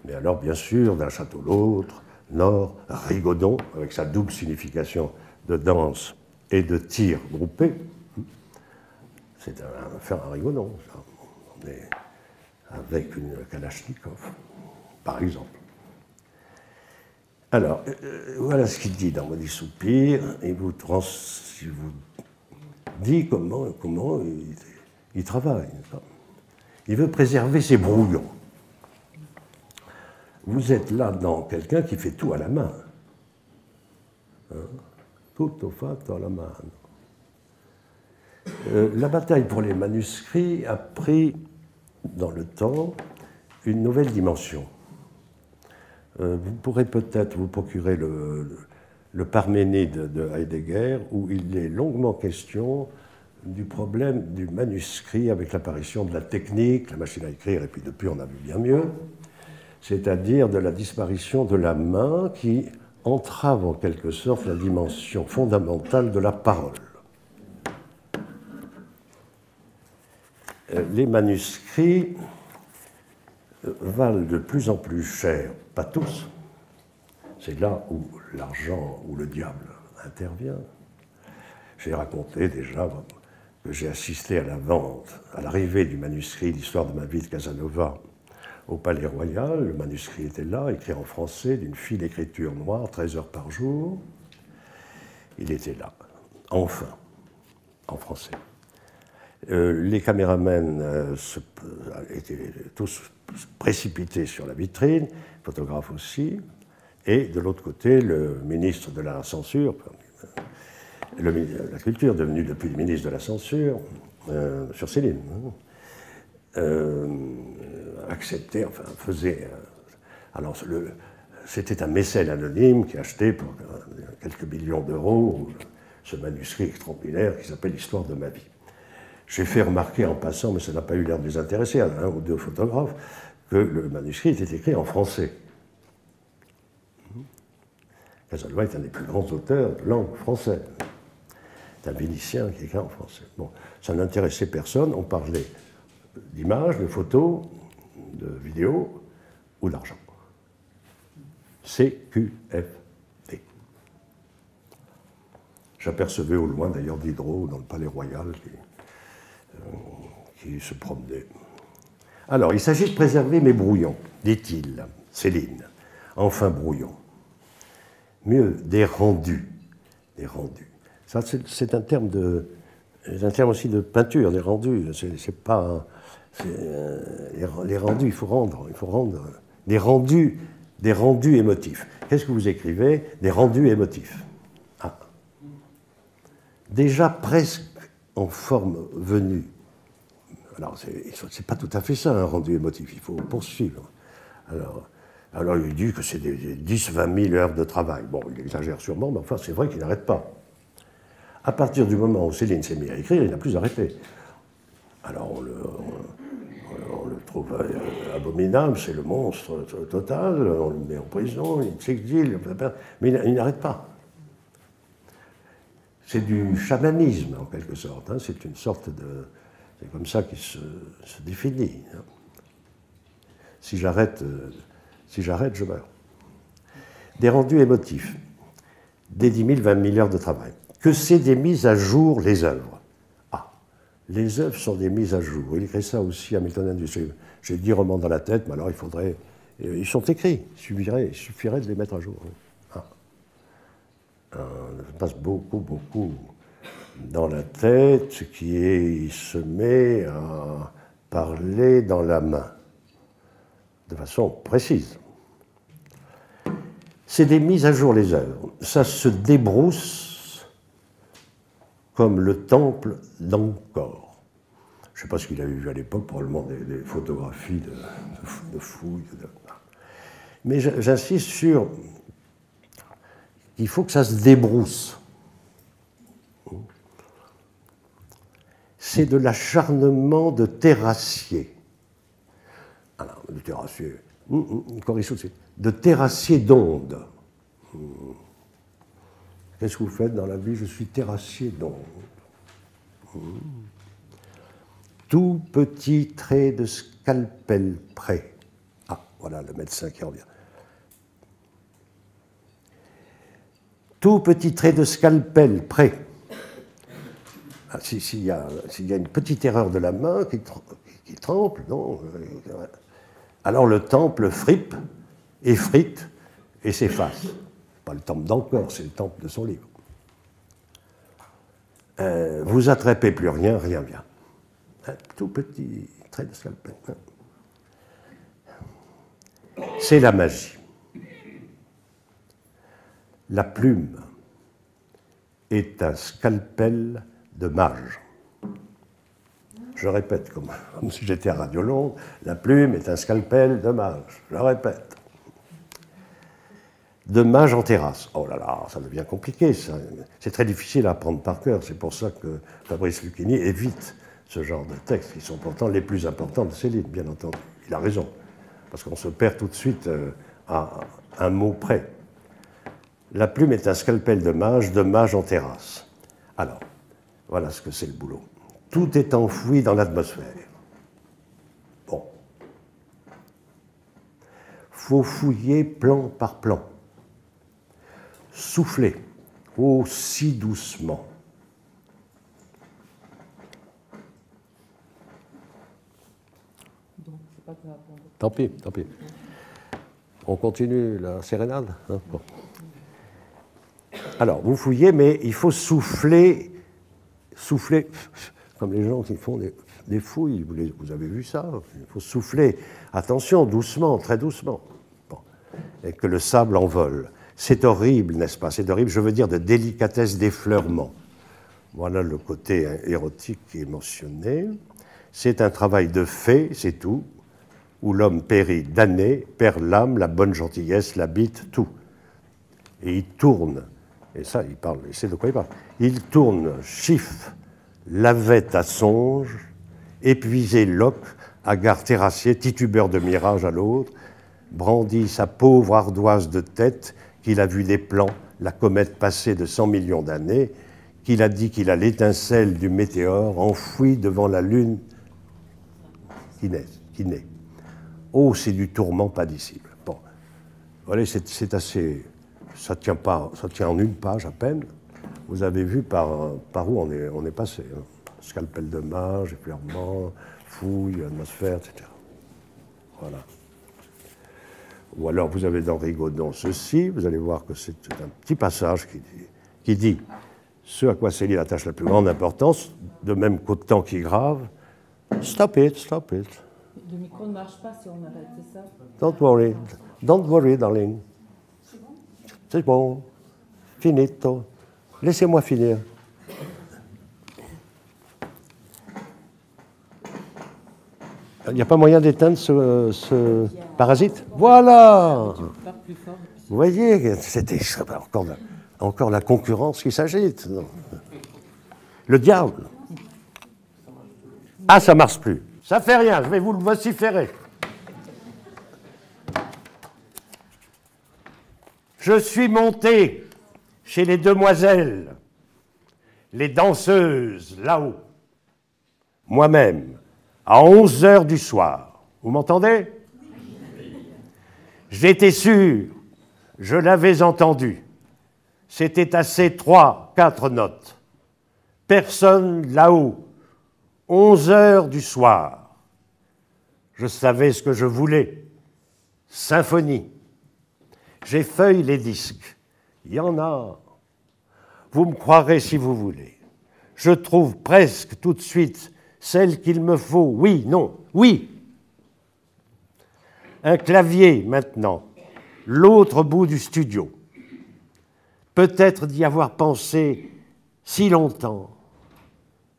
bien sûr, d'un château l'autre, Nord, Rigaudon, avec sa double signification de danse et de tir groupé. C'est faire un Rigaudon, ça. On est avec une Kalachnikov, par exemple. Alors, voilà ce qu'il dit dans Maudit soupir, et il vous dit comment il travaille. Il veut préserver ses brouillons. Vous êtes là dans quelqu'un qui fait tout à la main. Tutto fatto alla mano. La bataille pour les manuscrits a pris, dans le temps, une nouvelle dimension. Vous pourrez peut-être vous procurer le Parménide de Heidegger, où il est longuement question du problème du manuscrit avec l'apparition de la technique, la machine à écrire, et puis depuis on a vu bien mieux, c'est-à-dire de la disparition de la main qui entrave en quelque sorte la dimension fondamentale de la parole. Les manuscrits valent de plus en plus cher, pas tous, c'est là où l'argent ou le diable intervient. J'ai raconté déjà que j'ai assisté à la vente, à l'arrivée du manuscrit L'histoire de ma vie de Casanova au Palais Royal. Le manuscrit était là, écrit en français, d'une fine écriture noire, 13 heures par jour. Il était là, enfin, en français. Les caméramens étaient tous précipités sur la vitrine, photographes aussi. Et de l'autre côté, le ministre de la Censure, la Culture, devenu depuis le ministre de la Censure, sur Céline, acceptait, enfin faisait... alors, c'était un mécène anonyme qui achetait pour quelques millions d'euros ce manuscrit extraordinaire qui s'appelle L'Histoire de ma vie. J'ai fait remarquer en passant, mais ça n'a pas eu l'air de les intéresser, à un ou deux photographes, que le manuscrit était écrit en français. Casanova est un des plus grands auteurs de langue française. C'est un Vénitien qui écrit en français. Bon, ça n'intéressait personne, on parlait d'images, de photos, de vidéos ou d'argent. CQFD. J'apercevais au loin d'ailleurs Diderot dans le Palais Royal qui se promenait. Alors, il s'agit de préserver mes brouillons, dit-il, Céline. Enfin brouillons. Mieux, des rendus. Des rendus. Ça, c'est un terme aussi de peinture, des rendus. C'est pas... les rendus, il faut rendre des rendus émotifs. Qu'est-ce que vous écrivez? Des rendus émotifs. Ah. Déjà presque en forme venue. Alors, c'est pas tout à fait ça, un rendu émotif, il faut poursuivre. Alors il dit que c'est des 10-20 000 heures de travail. Bon, il exagère sûrement, mais enfin, c'est vrai qu'il n'arrête pas. À partir du moment où Céline s'est mis à écrire, il n'a plus arrêté. Alors, on le trouve abominable, c'est le monstre total, on le met en prison, il s'exile, mais il n'arrête pas. C'est du chamanisme, en quelque sorte. Hein. C'est une sorte de... C'est comme ça qu'il se définit. Hein. Si j'arrête, je meurs. Des rendus émotifs, des 10 000, 20 000 heures de travail. Que c'est des mises à jour, les œuvres. Ah, les œuvres sont des mises à jour. Il écrit ça aussi à Milton Industries. J'ai 10 romans dans la tête, mais alors il faudrait... Ils sont écrits, il suffirait de les mettre à jour. Je passe beaucoup dans la tête, il se met à parler dans la main, de façon précise. C'est des mises à jour, les œuvres. Ça se débrousse comme le temple d'Angkor. Je ne sais pas ce qu'il avait vu à l'époque, probablement des photographies de fouilles. Mais j'insiste sur... Il faut que ça se débrousse. C'est de l'acharnement de terrassier. Alors, de terrassier, corrige tout de suite. De terrassier d'ondes. Qu'est-ce que vous faites dans la vie? Je suis terrassier d'ondes. Tout petit trait de scalpel près. Ah, voilà le médecin qui revient. Tout petit trait de scalpel près. Ah, s'il y a une petite erreur de la main qui trempe, non, alors le temple fripe, effrite et s'efface. Pas le temple d'Angkor, c'est le temple de son livre. Vous attrapez plus rien, rien vient. Un tout petit trait de scalpel. C'est la magie. La plume est un scalpel de mage. Je répète, comme si j'étais à Radio Londres, la plume est un scalpel de mage. Je répète. De mage en terrasse. Oh là là, ça devient compliqué. C'est très difficile à apprendre par cœur. C'est pour ça que Fabrice Lucchini évite ce genre de textes, qui sont pourtant les plus importants de Céline, bien entendu. Il a raison, parce qu'on se perd tout de suite à un mot près. La plume est un scalpel de mage en terrasse. Alors, voilà ce que c'est le boulot. Tout est enfoui dans l'atmosphère. Bon. Faut fouiller plan par plan. Souffler, aussi doucement. Donc, c'est pas grave. Tant pis, tant pis. On continue la sérénade, hein? Bon. Alors, vous fouillez, mais il faut souffler, comme les gens qui font des fouilles, vous avez vu ça, il faut souffler, attention, doucement, très doucement. Bon. et que le sable envole. C'est horrible, n'est-ce pas? C'est horrible, je veux dire de délicatesse d'effleurement. Voilà le côté érotique et émotionné. C'est un travail de fée, c'est tout, où l'homme périt damné, perd l'âme, la bonne gentillesse, la bite, tout. Et il tourne, et ça, il parle, il sait de quoi il parle. Il tourne, chiffre, lavette à songe, épuisé loque, hagard terrassier, titubeur de mirage à l'autre, brandit sa pauvre ardoise de tête, qu'il a vu les plans, la comète passée de 100 millions d'années, qu'il a dit qu'il a l'étincelle du météore enfoui devant la lune qui naît. Oh, c'est du tourment pas dissible. Bon, voilà, c'est assez... Ça tient en une page à peine. Vous avez vu par où on est passé. Hein. Scalpel de mage, effleurement, fouille, atmosphère, etc. Voilà. Ou alors vous avez dans Rigaudon ceci, vous allez voir que c'est un petit passage qui dit ce à quoi Céline attache la plus grande importance, de même qu'au temps qui grave. Stop it, stop it. Le micro ne marche pas si on arrête, c'est ça? Don't worry, darling. C'est bon, finito. Laissez-moi finir. Il n'y a pas moyen d'éteindre ce parasite? Voilà. Vous voyez, c'était encore la concurrence qui s'agite. Le diable. Ah, ça ne marche plus. Ça fait rien, je vais vous le vociférer. Je suis monté chez les demoiselles, les danseuses, là-haut, moi-même, à 11 heures du soir. Vous m'entendez? J'étais sûr, je l'avais entendu. C'était assez 3, 4 notes. Personne là-haut, 11 heures du soir. Je savais ce que je voulais. Symphonie. J'effeuille les disques. Il y en a. Vous me croirez si vous voulez. Je trouve presque tout de suite celle qu'il me faut. Oui, non, oui. Un clavier maintenant, l'autre bout du studio. Peut-être d'y avoir pensé si longtemps.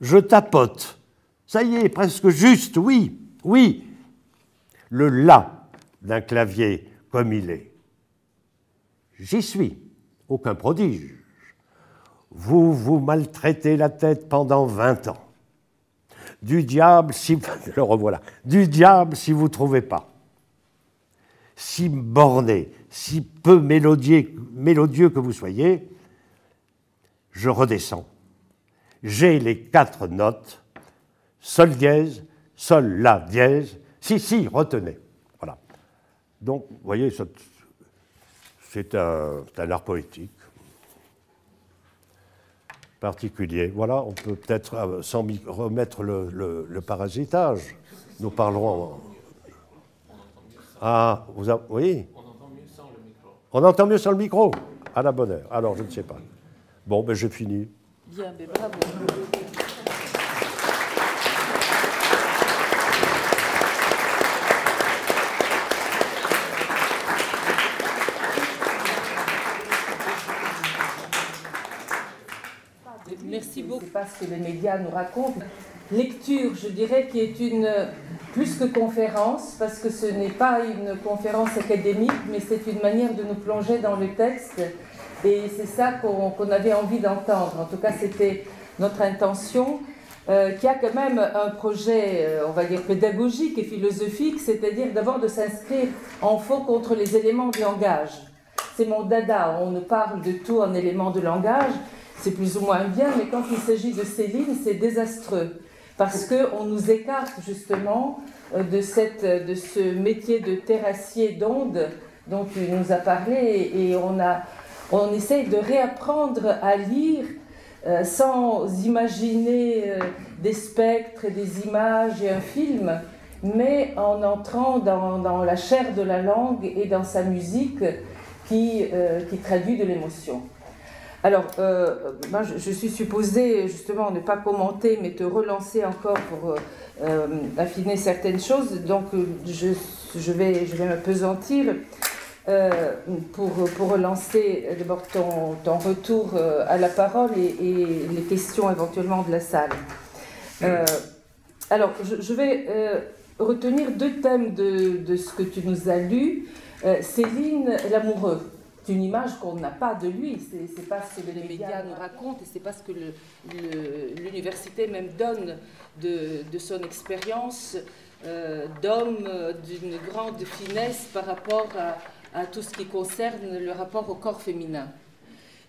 Je tapote. Ça y est, presque juste, oui, oui. Le la d'un clavier comme il est. J'y suis, aucun prodige. Vous vous maltraitez la tête pendant 20 ans. Du diable si... Le revoilà. Du diable si vous ne trouvez pas. Si borné, si peu mélodieux que vous soyez, je redescends. J'ai les 4 notes, sol dièse, sol la dièse, si, retenez. Voilà. Donc, vous voyez, c'est un art poétique particulier. Voilà, on peut peut-être, sans remettre le parasitage, nous parlerons... Ah, oui. On entend mieux sans le micro. On entend mieux sans le micro? À la bonne heure. Alors, je ne sais pas. Bon, ben, j'ai fini. Bien, mais bravo. Merci beaucoup. C'est pas ce que les médias nous racontent. Lecture, je dirais, qui est plus que conférence, parce que ce n'est pas une conférence académique, mais c'est une manière de nous plonger dans le texte. Et c'est ça qu'on avait envie d'entendre. En tout cas, c'était notre intention, qui a quand même un projet, on va dire, pédagogique et philosophique, c'est-à-dire d'abord de s'inscrire en faux contre les éléments de langage. C'est mon dada, on ne parle de tout en éléments de langage, c'est plus ou moins bien, mais quand il s'agit de Céline, c'est désastreux. Parce qu'on nous écarte justement de ce métier de terrassier d'ondes dont tu nous as parlé, et on essaye de réapprendre à lire sans imaginer des spectres et des images et un film, mais en entrant dans la chair de la langue et dans sa musique qui traduit de l'émotion. Alors, moi, je suis supposée justement ne pas commenter, mais te relancer encore pour affiner certaines choses. Donc, je vais m'apesantir. pour relancer d'abord ton retour à la parole et les questions éventuellement de la salle. Alors, je vais retenir deux thèmes de ce que tu nous as lu. Céline, l'amoureux. C'est une image qu'on n'a pas de lui, c'est pas ce que les médias nous racontent et c'est pas ce que l'université même donne de son expérience d'homme d'une grande finesse par rapport à tout ce qui concerne le rapport au corps féminin.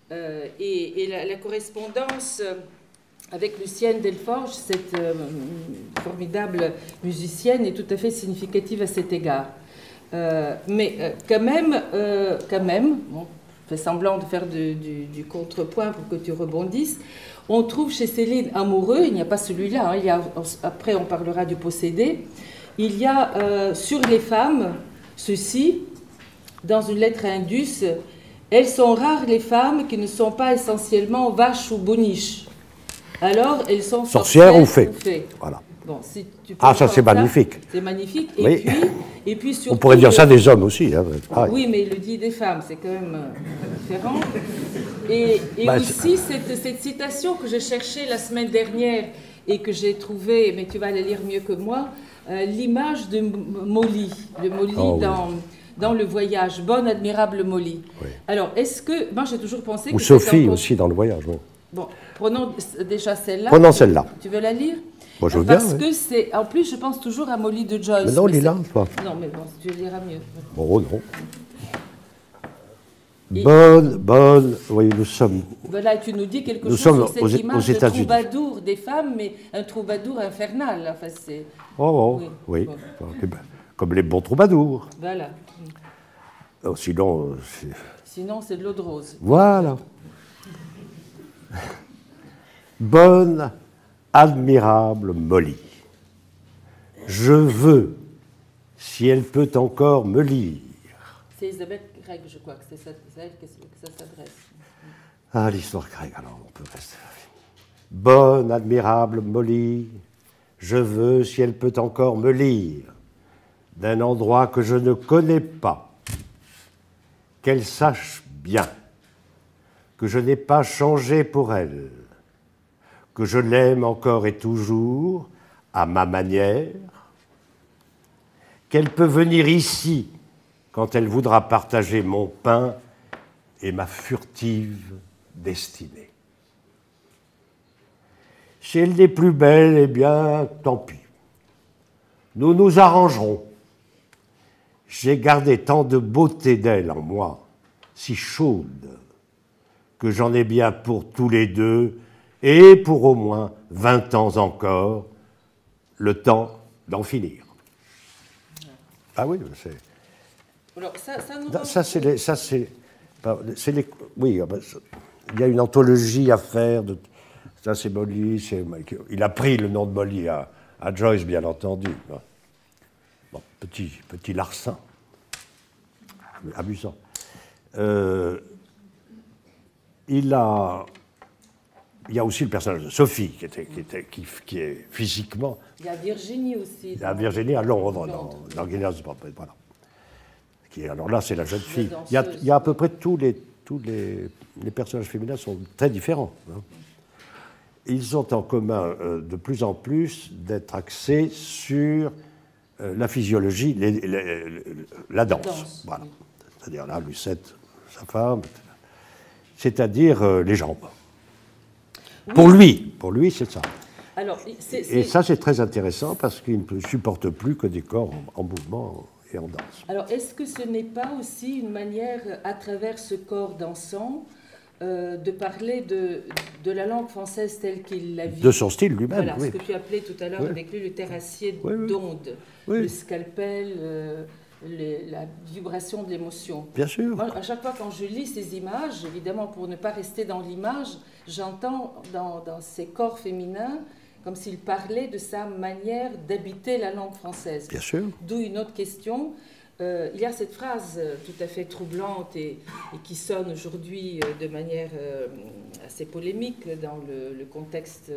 Et la correspondance avec Lucienne Delforge, cette formidable musicienne, est tout à fait significative à cet égard. Mais quand même, bon, je fais semblant de faire du contrepoint pour que tu rebondisses, on trouve chez Céline amoureux, il n'y a pas celui-là, hein, après on parlera du possédé, il y a sur les femmes, ceci, dans une lettre à Indus, elles sont rares les femmes qui ne sont pas essentiellement vaches ou boniches. Alors elles sont sorcières ou fées. Voilà. Bon, si tu ah, ça c'est magnifique. C'est magnifique. Oui. Et puis surtout, on pourrait dire ça des hommes aussi. Hein. Ah, oui, mais il le dit des femmes, c'est quand même différent. Et aussi cette citation que j'ai cherchée la semaine dernière et que j'ai trouvée, mais tu vas la lire mieux que moi, l'image de Molly, le Molly dans Le Voyage, bonne, admirable Molly. Oui. Alors, est-ce que... Moi, j'ai toujours pensé que... Ou Sophie aussi dans Le Voyage. Oui. Bon, prenons déjà celle-là. Prenons celle-là. Tu veux la lire? Moi, je veux Parce bien, que c'est... En plus, je pense toujours à Molly de Joyce. Mais non, lis-la, toi. Non, mais bon, tu liras mieux. Oh, non. Bonne, oui, nous sommes... Voilà, tu nous dis quelque chose sur cette image de troubadour des femmes, mais un troubadour infernal. Enfin, c'est... Oui. Bon. Comme les bons troubadours. Voilà. Oh, sinon, c'est de l'eau de rose. Voilà. Bonne, admirable Molly. Je veux, si elle peut encore me lire. C'est Isabelle Gregg, je crois que c'est elle que ça s'adresse. Ah, l'histoire grecque, alors on peut rester. Bonne, admirable Molly, je veux, si elle peut encore me lire, d'un endroit que je ne connais pas, qu'elle sache bien que je n'ai pas changé pour elle, que je l'aime encore et toujours, à ma manière, qu'elle peut venir ici quand elle voudra partager mon pain et ma furtive destinée. Si elle n'est plus belle, eh bien, tant pis. Nous nous arrangerons. J'ai gardé tant de beauté d'elle en moi, si chaude, que j'en ai bien pour tous les deux, et pour au moins 20 ans encore, le temps d'en finir. Ah oui, c'est... Alors, oui, il y a une anthologie à faire. Ça, c'est Molly. Il a pris le nom de Molly à Joyce, bien entendu. Bon, petit larcin. Amusant. Il y a aussi le personnage de Sophie, qui est physiquement... Il y a Virginie aussi. Il y a Virginie à Londres, dans Guinness. Voilà. Alors là, c'est la jeune fille. Il y a à peu près tous les personnages féminins sont très différents. Hein. Ils ont en commun de plus en plus d'être axés sur la physiologie, la danse. Voilà. C'est-à-dire là, Lucette, sa femme, c'est-à-dire les jambes. Oui. Pour lui, c'est ça. Alors, et ça, c'est très intéressant parce qu'il ne supporte plus que des corps en mouvement et en danse. Alors, est-ce que ce n'est pas aussi une manière, à travers ce corps dansant, de parler de la langue française telle qu'il la vit? De son style lui-même, voilà, oui. Ce que tu appelais tout à l'heure avec lui le terrassier d'ondes, le scalpel, la vibration de l'émotion. Bien sûr. Moi, à chaque fois quand je lis ces images, évidemment pour ne pas rester dans l'image, j'entends dans ces corps féminins comme s'il parlait de sa manière d'habiter la langue française. Bien sûr. D'où une autre question. Il y a cette phrase tout à fait troublante et qui sonne aujourd'hui de manière assez polémique dans le contexte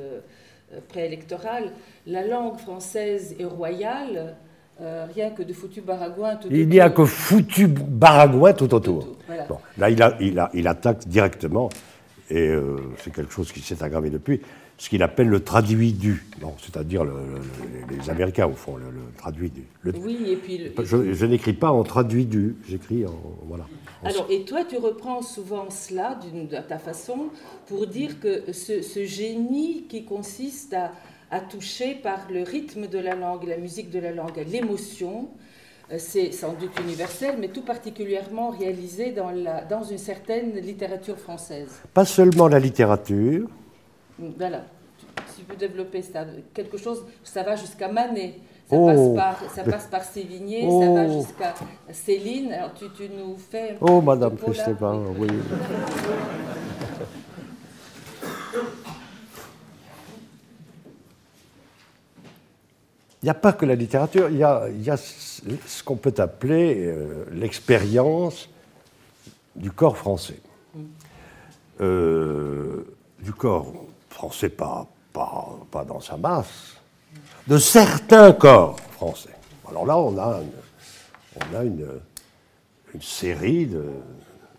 préélectoral. La langue française est royale, rien que de foutu baragouin tout autour. Il n'y a que foutu baragouin tout autour. Voilà. Bon, là, il attaque directement, et c'est quelque chose qui s'est aggravé depuis, ce qu'il appelle le traduit du. Bon, c'est-à-dire les Américains, au fond, le traduit du. Oui, et puis... Je n'écris pas en traduit du, j'écris en... Voilà. Alors, et toi, tu reprends souvent cela, à ta façon, pour dire que ce génie qui consiste à toucher par le rythme de la langue, la musique de la langue, l'émotion, c'est sans doute universel, mais tout particulièrement réalisé dans une certaine littérature française. Pas seulement la littérature. Voilà, si tu peux développer ça, quelque chose, ça va jusqu'à Manet, ça passe par Sévigné, ça va jusqu'à Céline. Alors tu nous fais... Oh, Madame Christépin, oui. Il n'y a pas que la littérature, il y a ce qu'on peut appeler l'expérience du corps français. Du corps français, pas dans sa masse, de certains corps français. Alors là, on a une série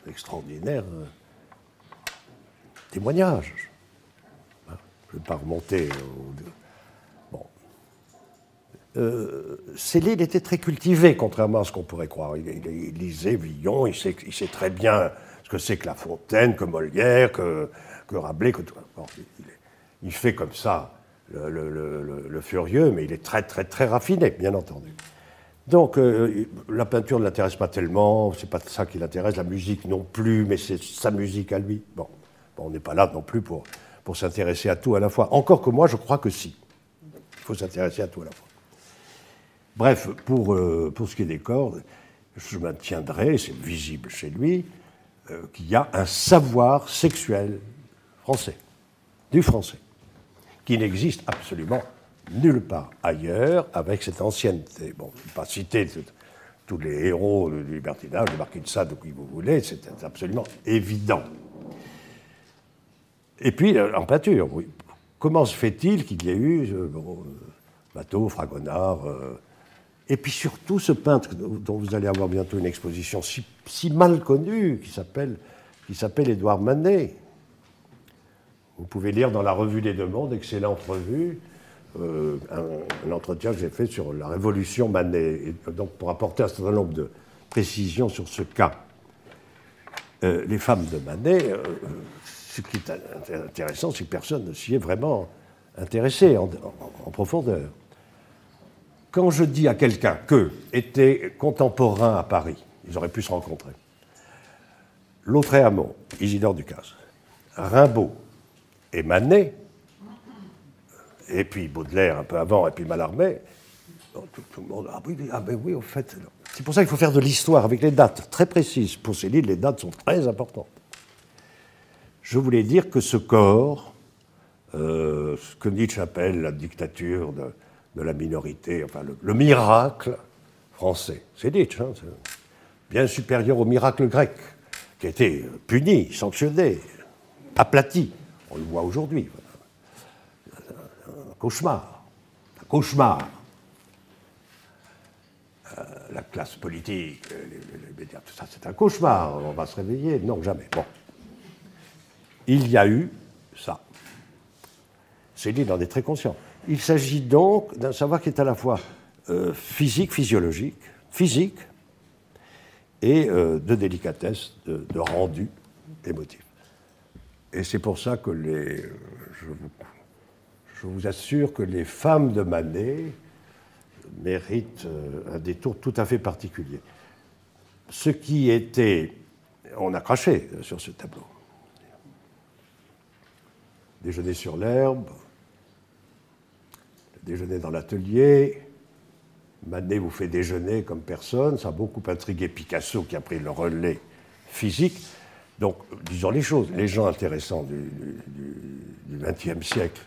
d'extraordinaires témoignages. Je ne vais pas remonter Céline était très cultivé, contrairement à ce qu'on pourrait croire. Il lisait Villon, il sait très bien ce que c'est que La Fontaine, que Molière, que Rabelais. Bon, il fait comme ça le furieux, mais il est très, très, très raffiné, bien entendu. Donc, la peinture ne l'intéresse pas tellement, c'est pas ça qui l'intéresse, la musique non plus, mais c'est sa musique à lui. Bon, on n'est pas là non plus pour s'intéresser à tout à la fois. Encore que moi, je crois que si. Il faut s'intéresser à tout à la fois. Bref, pour ce qui est des cordes, je maintiendrai, c'est visible chez lui, qu'il y a un savoir sexuel français, du français, qui n'existe absolument nulle part ailleurs avec cette ancienneté. Bon, je ne vais pas citer tous les héros du libertinage, du Marquis de Sade, ou qui vous voulez, c'est absolument évident. Et puis, en peinture, oui. Comment se fait-il qu'il y ait eu Watteau, Fragonard, et puis surtout ce peintre dont vous allez avoir bientôt une exposition si mal connue, qui s'appelle Édouard Manet. Vous pouvez lire dans la Revue des Deux Mondes, excellente revue, un entretien que j'ai fait sur la Révolution Manet, et donc pour apporter un certain nombre de précisions sur ce cas. Les femmes de Manet, ce qui est intéressant, c'est que personne ne s'y est vraiment intéressé en profondeur. Quand je dis à quelqu'un qu'eux étaient contemporains à Paris, ils auraient pu se rencontrer. Lautréamont, Isidore Ducasse, Rimbaud et Manet, et puis Baudelaire un peu avant, et puis Mallarmé, tout le monde, ben oui, au fait. C'est pour ça qu'il faut faire de l'histoire avec les dates très précises. Pour ces livres, les dates sont très importantes. Je voulais dire que ce corps, ce que Nietzsche appelle la dictature de la minorité, enfin le miracle français. C'est Nietzsche, hein, c'est bien supérieur au miracle grec, qui a été puni, sanctionné, aplati. On le voit aujourd'hui. Un cauchemar. Un cauchemar. La classe politique, les médias, tout ça, c'est un cauchemar. On va se réveiller. Non, jamais. Bon. Il y a eu ça. Céline en est très conscient. Il s'agit donc d'un savoir qui est à la fois physique, physiologique, physique, et de délicatesse, de rendu émotif. Et c'est pour ça que je vous assure que les femmes de Manet méritent un détour tout à fait particulier. Ce qui était... On a craché sur ce tableau. Déjeuner sur l'herbe, déjeuner dans l'atelier, Manet vous fait déjeuner comme personne, ça a beaucoup intrigué Picasso qui a pris le relais physique. Donc, disons les choses, les gens intéressants du XXe siècle,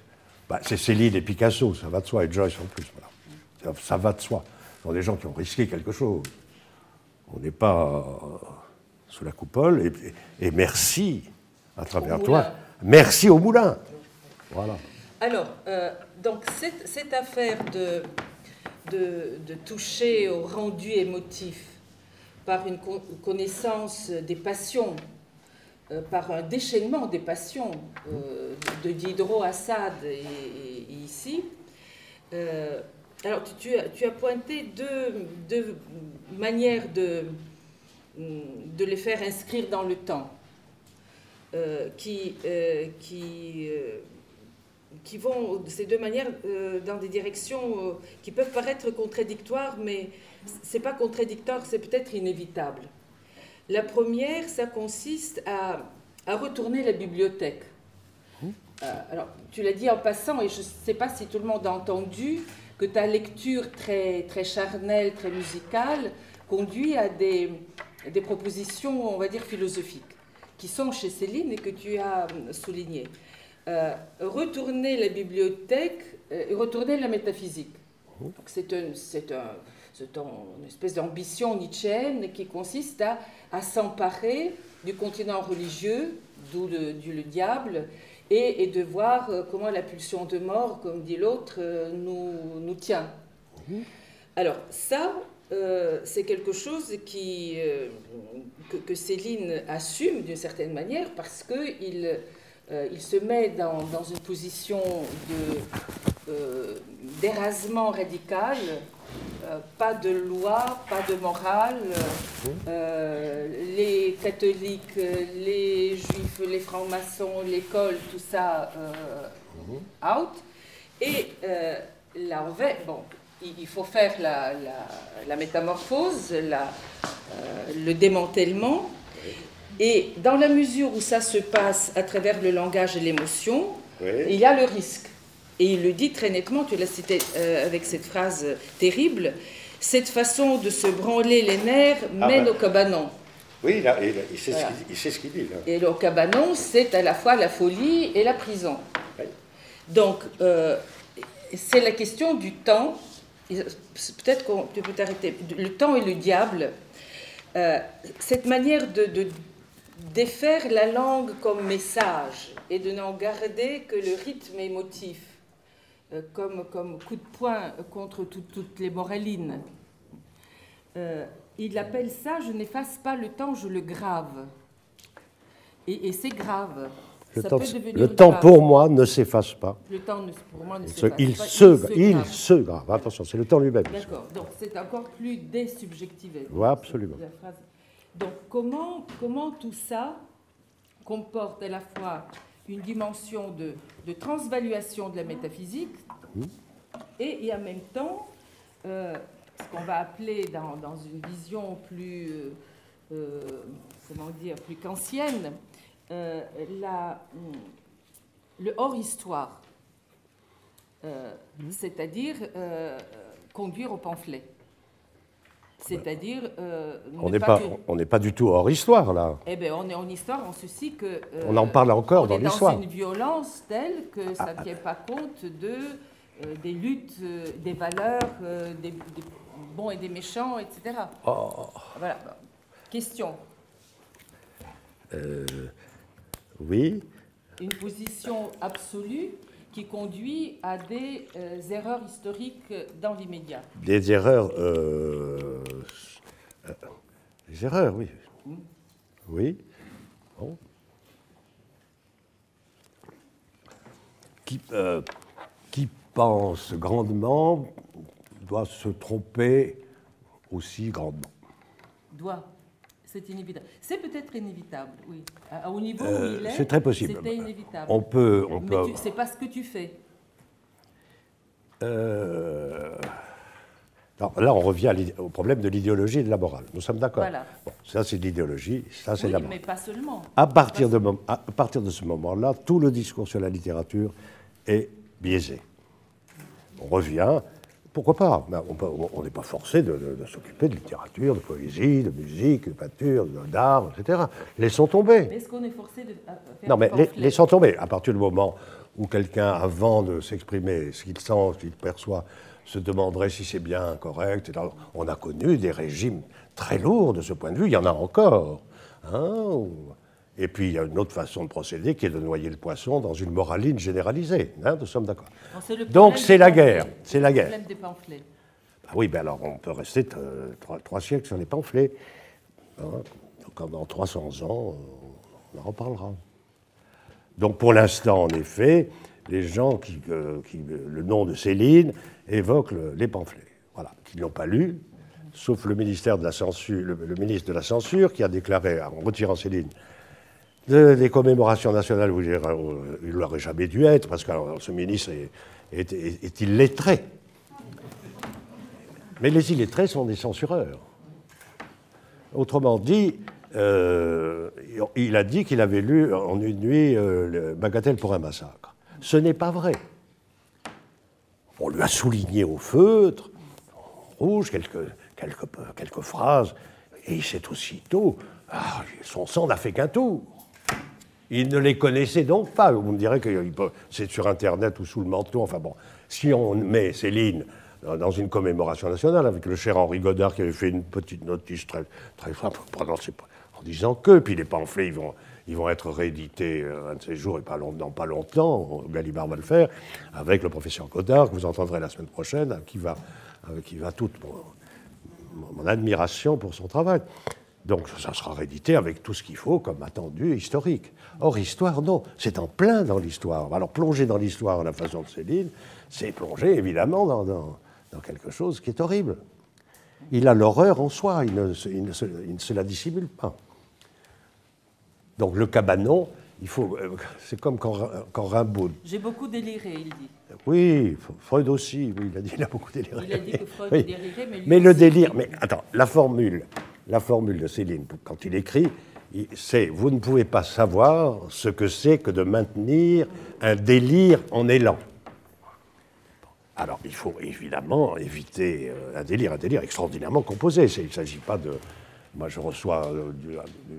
c'est Céline et Picasso, ça va de soi, et Joyce en plus, voilà. Ça va de soi. Ce sont des gens qui ont risqué quelque chose. On n'est pas sous la coupole, et merci, à travers toi, merci au moulin. Voilà. Alors, donc cette affaire de toucher au rendu émotif par une connaissance des passions, par un déchaînement des passions de Diderot, Assad et ici. Alors, tu as pointé deux manières de les faire inscrire dans le temps, qui vont, ces deux manières, dans des directions qui peuvent paraître contradictoires, mais ce n'est pas contradictoire, c'est peut-être inévitable. La première, ça consiste à retourner la bibliothèque. Alors, tu l'as dit en passant, et je ne sais pas si tout le monde a entendu, que ta lecture très, très charnelle, très musicale, conduit à des propositions, on va dire, philosophiques, qui sont chez Céline et que tu as soulignées. Retourner la bibliothèque et retourner la métaphysique. C'est une espèce d'ambition nietzschéenne qui consiste à s'emparer du continent religieux, d'où le diable, et de voir comment la pulsion de mort, comme dit l'autre, nous tient. Alors ça, c'est quelque chose que Céline assume d'une certaine manière parce qu'il se met dans une position d'érasement radical, pas de loi, pas de morale. Les catholiques, les juifs, les francs-maçons, l'école, tout ça, out. Et là, il faut faire la métamorphose, le démantèlement. Et dans la mesure où ça se passe à travers le langage et l'émotion, il y a le risque. Et il le dit très nettement, tu l'as cité avec cette phrase terrible, cette façon de se branler les nerfs mène au cabanon. Oui, il sait ce qu'il dit. Là. Et le cabanon, c'est à la fois la folie et la prison. Oui. Donc, c'est la question du temps. Peut-être que tu peux t'arrêter. Le temps et le diable. Cette manière de défaire la langue comme message et de n'en garder que le rythme émotif, comme coup de poing contre toutes les moralines. Il appelle ça « je n'efface pas le temps, je le grave ». Et c'est grave. Le temps pour moi ne s'efface pas. Le temps pour moi ne s'efface pas. Il se grave. Attention, c'est le temps lui-même. D'accord, donc c'est encore plus désubjectivé. Oui, absolument. Donc comment tout ça comporte à la fois une dimension de transvaluation de la métaphysique et en même temps ce qu'on va appeler dans une vision plus plus kantienne le hors-histoire, c'est-à-dire conduire au pamphlet. C'est-à-dire... on n'est pas du tout hors histoire, là. Eh bien, on est en histoire en ceci que... on en parle encore dans l'histoire. On est dans une violence telle que ça ne tient pas compte des luttes, des valeurs, des bons et des méchants, etc. Voilà. Question. Oui. Une position absolue qui conduit à des erreurs historiques dans l'immédiat. Des erreurs... des erreurs, oui. Oui. Bon. Qui pense grandement doit se tromper aussi grandement. C'est inévitable. C'est peut-être inévitable, oui. Au niveau où il est, c'est très possible. C'était inévitable. On peut. Mais c'est pas ce que tu fais. Non, là, on revient au problème de l'idéologie et de la morale. Nous sommes d'accord. Voilà. Bon, ça, c'est l'idéologie, ça, c'est la morale. Mais pas seulement. À partir de ce moment-là, tout le discours sur la littérature est biaisé. On revient. Pourquoi pas? On n'est pas forcé de s'occuper de littérature, de poésie, de musique, de peinture, d'art, etc. Laissons tomber. Mais est-ce qu'on est forcé de faire non, mais laissons tomber. À partir du moment où quelqu'un, avant de s'exprimer, ce qu'il sent, ce qu'il perçoit, se demanderait si c'est bien correct, etc. On a connu des régimes très lourds de ce point de vue. Il y en a encore. Hein. Et puis, il y a une autre façon de procéder qui est de noyer le poisson dans une moraline généralisée. Hein, nous sommes d'accord. Donc, c'est la guerre. C'est la guerre. Le problème des pamphlets. Ah oui, ben alors on peut rester 3 siècles sur les pamphlets. Hein, donc dans 300 ans, on en reparlera. Donc pour l'instant, en effet, les gens le nom de Céline évoquent les pamphlets, voilà, qui ne l'ont pas lu, sauf le ministère de la Censure, le ministre de la Censure, qui a déclaré, en retirant Céline, des commémorations nationales où il n'aurait jamais dû être, parce que ce ministre est illettré. Mais les illettrés sont des censureurs. Autrement dit, il a dit qu'il avait lu en une nuit Bagatelle pour un massacre. Ce n'est pas vrai. On lui a souligné au feutre, en rouge, quelques phrases, et il s'est aussitôt... Ah, son sang n'a fait qu'un tour. Il ne les connaissait donc pas. Vous me direz que c'est sur Internet ou sous le manteau. Enfin bon, si on met Céline dans une commémoration nationale, avec le cher Henri Godard qui avait fait une petite notice très, très simple, en disant que, puis les pamphlets, ils vont être réédités un de ces jours, et dans pas longtemps, Gallimard va le faire, avec le professeur Godard, que vous entendrez la semaine prochaine, avec qui va toute mon admiration pour son travail. Donc ça sera réédité avec tout ce qu'il faut comme attendu historique. Or, histoire, non. C'est en plein dans l'histoire. Alors, plonger dans l'histoire à la façon de Céline, c'est plonger, évidemment, dans quelque chose qui est horrible. Il a l'horreur en soi, il ne se la dissimule pas. Donc, le cabanon, c'est comme quand Rimbaud... J'ai beaucoup déliré, il dit. Oui, Freud aussi, oui, il a beaucoup déliré. Il a dit que Freud oui. délirait, mais lui mais le aussi. délire... Mais attends, la formule de Céline, quand il écrit, c'est « Vous ne pouvez pas savoir ce que c'est que de maintenir un délire en élan ». Alors, il faut évidemment éviter un délire extraordinairement composé. Il ne s'agit pas de... Moi, je reçois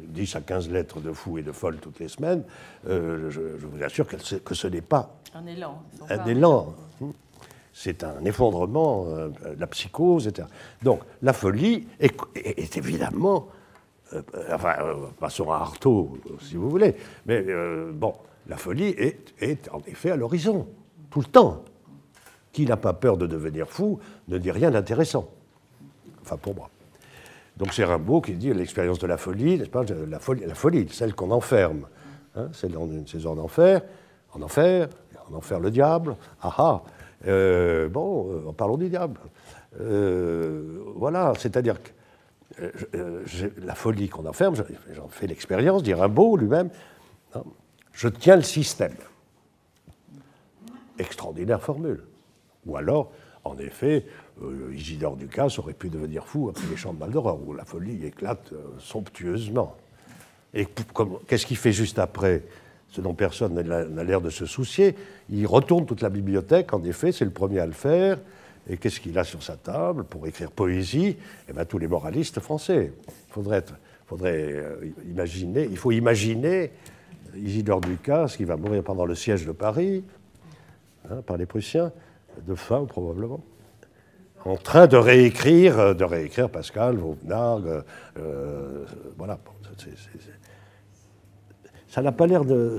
10 à 15 lettres de fous et de folles toutes les semaines. Je vous assure que ce n'est pas un élan. Un élan. C'est un effondrement de la psychose, etc. Donc, la folie est évidemment... passons à Artaud, si vous voulez. Mais bon, la folie est en effet à l'horizon, tout le temps. Qui n'a pas peur de devenir fou ne dit rien d'intéressant. Enfin, pour moi. Donc c'est Rimbaud qui dit l'expérience de la folie, n'est-ce pas, la folie, celle qu'on enferme. Hein, c'est une saison d'enfer, en enfer le diable. Parlons du diable. Voilà, c'est-à-dire que la folie qu'on enferme, j'en fais l'expérience, dit Rimbaud lui-même, hein, je tiens le système. Extraordinaire formule. Ou alors, en effet, Isidore Ducasse aurait pu devenir fou après les chants de Maldoror, où la folie éclate somptueusement. Et qu'est-ce qu'il fait juste après? Ce dont personne n'a l'air de se soucier. Il retourne toute la bibliothèque, en effet, c'est le premier à le faire. Et qu'est-ce qu'il a sur sa table pour écrire poésie? Eh bien, tous les moralistes français. Il faut imaginer Isidore Ducasse, qui va mourir pendant le siège de Paris, hein, par les Prussiens, de faim probablement, en train de réécrire Pascal, Vauvenargues, voilà. Ça n'a pas l'air de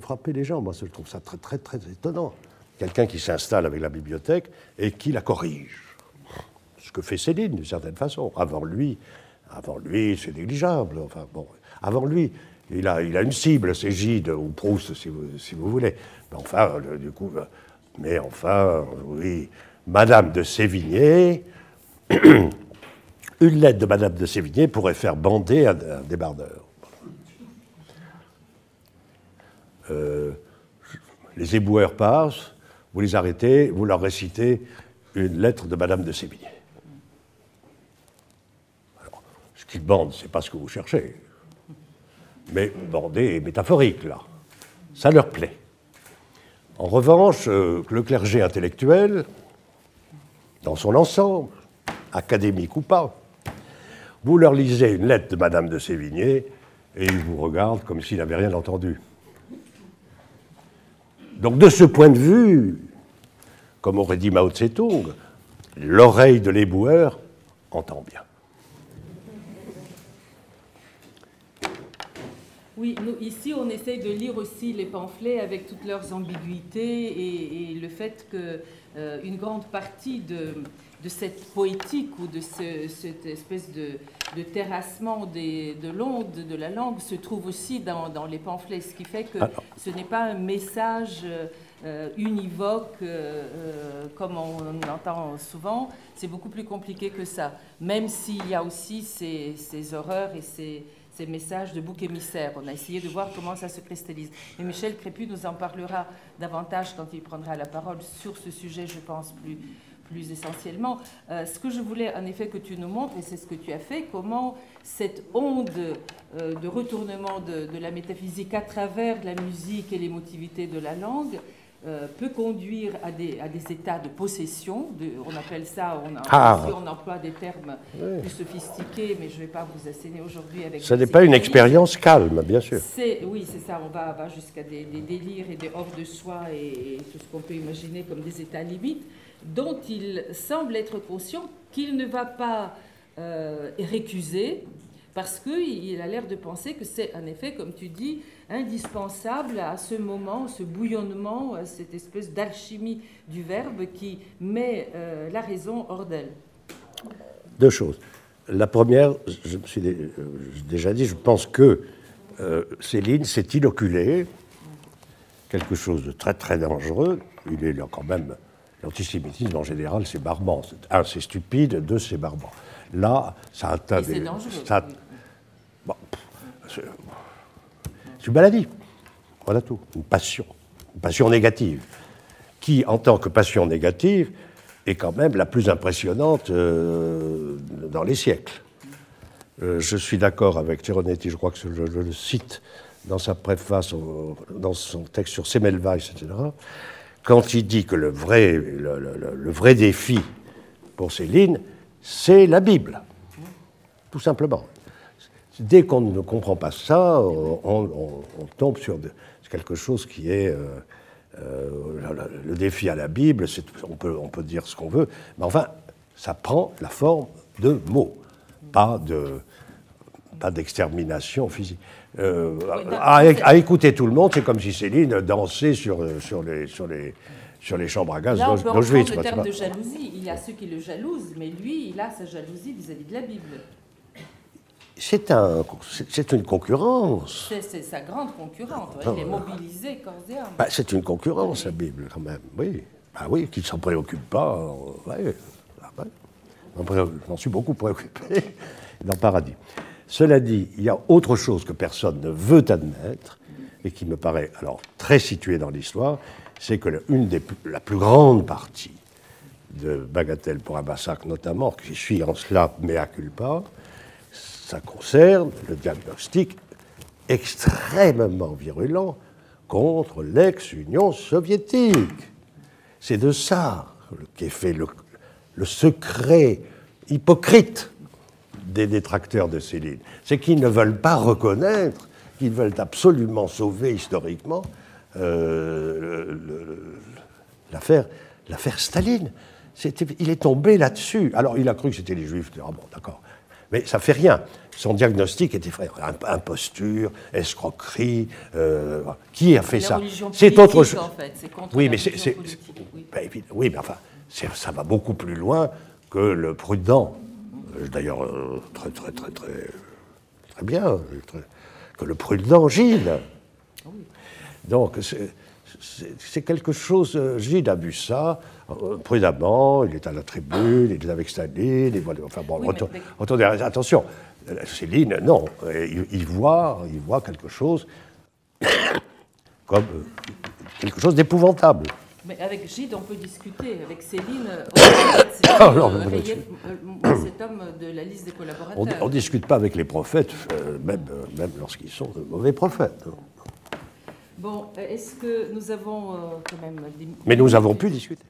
frapper les gens. Moi, je trouve ça très, très, très étonnant. Quelqu'un qui s'installe avec la bibliothèque et qui la corrige. Ce que fait Céline, d'une certaine façon. Avant lui, c'est négligeable. Enfin, bon, avant lui, il a une cible, c'est Gide ou Proust, si vous voulez. Mais enfin, oui, Madame de Sévigné, une lettre de Madame de Sévigné pourrait faire bander un débardeur. Les éboueurs passent, vous les arrêtez, vous leur récitez une lettre de Madame de Sévigné. Alors, ce qu'ils bandent, c'est pas ce que vous cherchez. Mais bander est métaphorique, là. Ça leur plaît. En revanche, le clergé intellectuel, dans son ensemble, académique ou pas, vous leur lisez une lettre de Madame de Sévigné et ils vous regardent comme s'ils n'avaient rien entendu. Donc, de ce point de vue, comme aurait dit Mao Tse-tung, l'oreille de l'éboueur entend bien. Oui, nous, ici, on essaye de lire aussi les pamphlets avec toutes leurs ambiguïtés et le fait qu'une grande partie de cette poétique ou de cette espèce de terrassement de l'onde, de la langue, se trouve aussi dans les pamphlets, ce qui fait que ce n'est pas un message univoque comme on entend souvent. C'est beaucoup plus compliqué que ça, même s'il y a aussi ces horreurs et ces messages de bouc émissaire. On a essayé de voir comment ça se cristallise. Et Michel Crépu nous en parlera davantage quand il prendra la parole sur ce sujet, je pense, plus essentiellement. Ce que je voulais en effet que tu nous montres, et c'est ce que tu as fait, comment cette onde de retournement de la métaphysique à travers la musique et l'émotivité de la langue peut conduire à des états de possession. On appelle ça, on emploie des termes plus sophistiqués, mais je ne vais pas vous asséner aujourd'hui avec... Ce n'est pas une expérience calme, bien sûr. Oui, c'est ça, on va jusqu'à des délires et des hors de soi et tout ce qu'on peut imaginer comme des états limites, dont il semble être conscient qu'il ne va pas récuser, parce qu'il a l'air de penser que c'est en effet, comme tu dis, indispensable à ce moment, ce bouillonnement, cette espèce d'alchimie du verbe qui met la raison hors d'elle. Deux choses. La première, je me suis déjà dit, je pense que Céline s'est inoculée quelque chose de très très dangereux. Il est là quand même, l'antisémitisme en général, c'est barbant. Un, c'est stupide, deux, c'est barbant. Là, ça atteint c'est dangereux. Bon, c'est une maladie, voilà tout, une passion négative, qui, en tant que passion négative, est quand même la plus impressionnante dans les siècles. Je suis d'accord avec Ceronetti, je crois que je le cite dans sa préface, dans son texte sur Semmelweis, etc., quand il dit que le vrai défi pour Céline, c'est la Bible, tout simplement. Dès qu'on ne comprend pas ça, on tombe sur quelque chose qui est le défi à la Bible. On peut dire ce qu'on veut, mais enfin, ça prend la forme de mots, pas d'extermination physique. À écouter tout le monde, c'est comme si Céline dansait sur les chambres à gaz d'Auschwitz. Là, on peut reprendre le terme de jalousie. Il y a ceux qui le jalousent, mais lui, il a sa jalousie vis-à-vis de la Bible. C'est une concurrence. C'est sa grande concurrente. Il est mobilisé corps et âme. C'est une concurrence, la Bible, quand même. Oui, oui, qu'il ne s'en préoccupe pas. J'en suis beaucoup préoccupé dans le paradis. Cela dit, il y a autre chose que personne ne veut admettre, et qui me paraît alors très située dans l'histoire, c'est que la plus grande partie de Bagatelle pour un massacre, notamment, qui suit en cela mea culpa, ça concerne le diagnostic extrêmement virulent contre l'ex-Union soviétique. C'est de ça qu'est fait le secret hypocrite des détracteurs de Céline. C'est qu'ils ne veulent pas reconnaître, qu'ils veulent absolument sauver historiquement l'affaire Staline. Il est tombé là-dessus. Alors, il a cru que c'était les Juifs. Ah bon, d'accord. Mais ça ne fait rien. Son diagnostic était vrai. Imposture, escroquerie. Qui a fait ça? C'est autre chose. En fait. C'est contre oui, la mais religion politique. Oui, mais enfin, ça va beaucoup plus loin que le prudent. D'ailleurs, très bien, que le prudent Gilles. Oui. Donc, c'est quelque chose. Gilles a vu ça prudemment. Il est à la tribune, il est avec Staline. Enfin bon, oui, attention, Céline, non, il voit quelque chose comme quelque chose d'épouvantable. Mais avec Gide, on peut discuter. Avec Céline, on peut rayer cet homme de la liste des collaborateurs. On ne discute pas avec les prophètes, même lorsqu'ils sont de mauvais prophètes. Bon, est-ce que nous avons quand même... Mais nous avons pu discuter.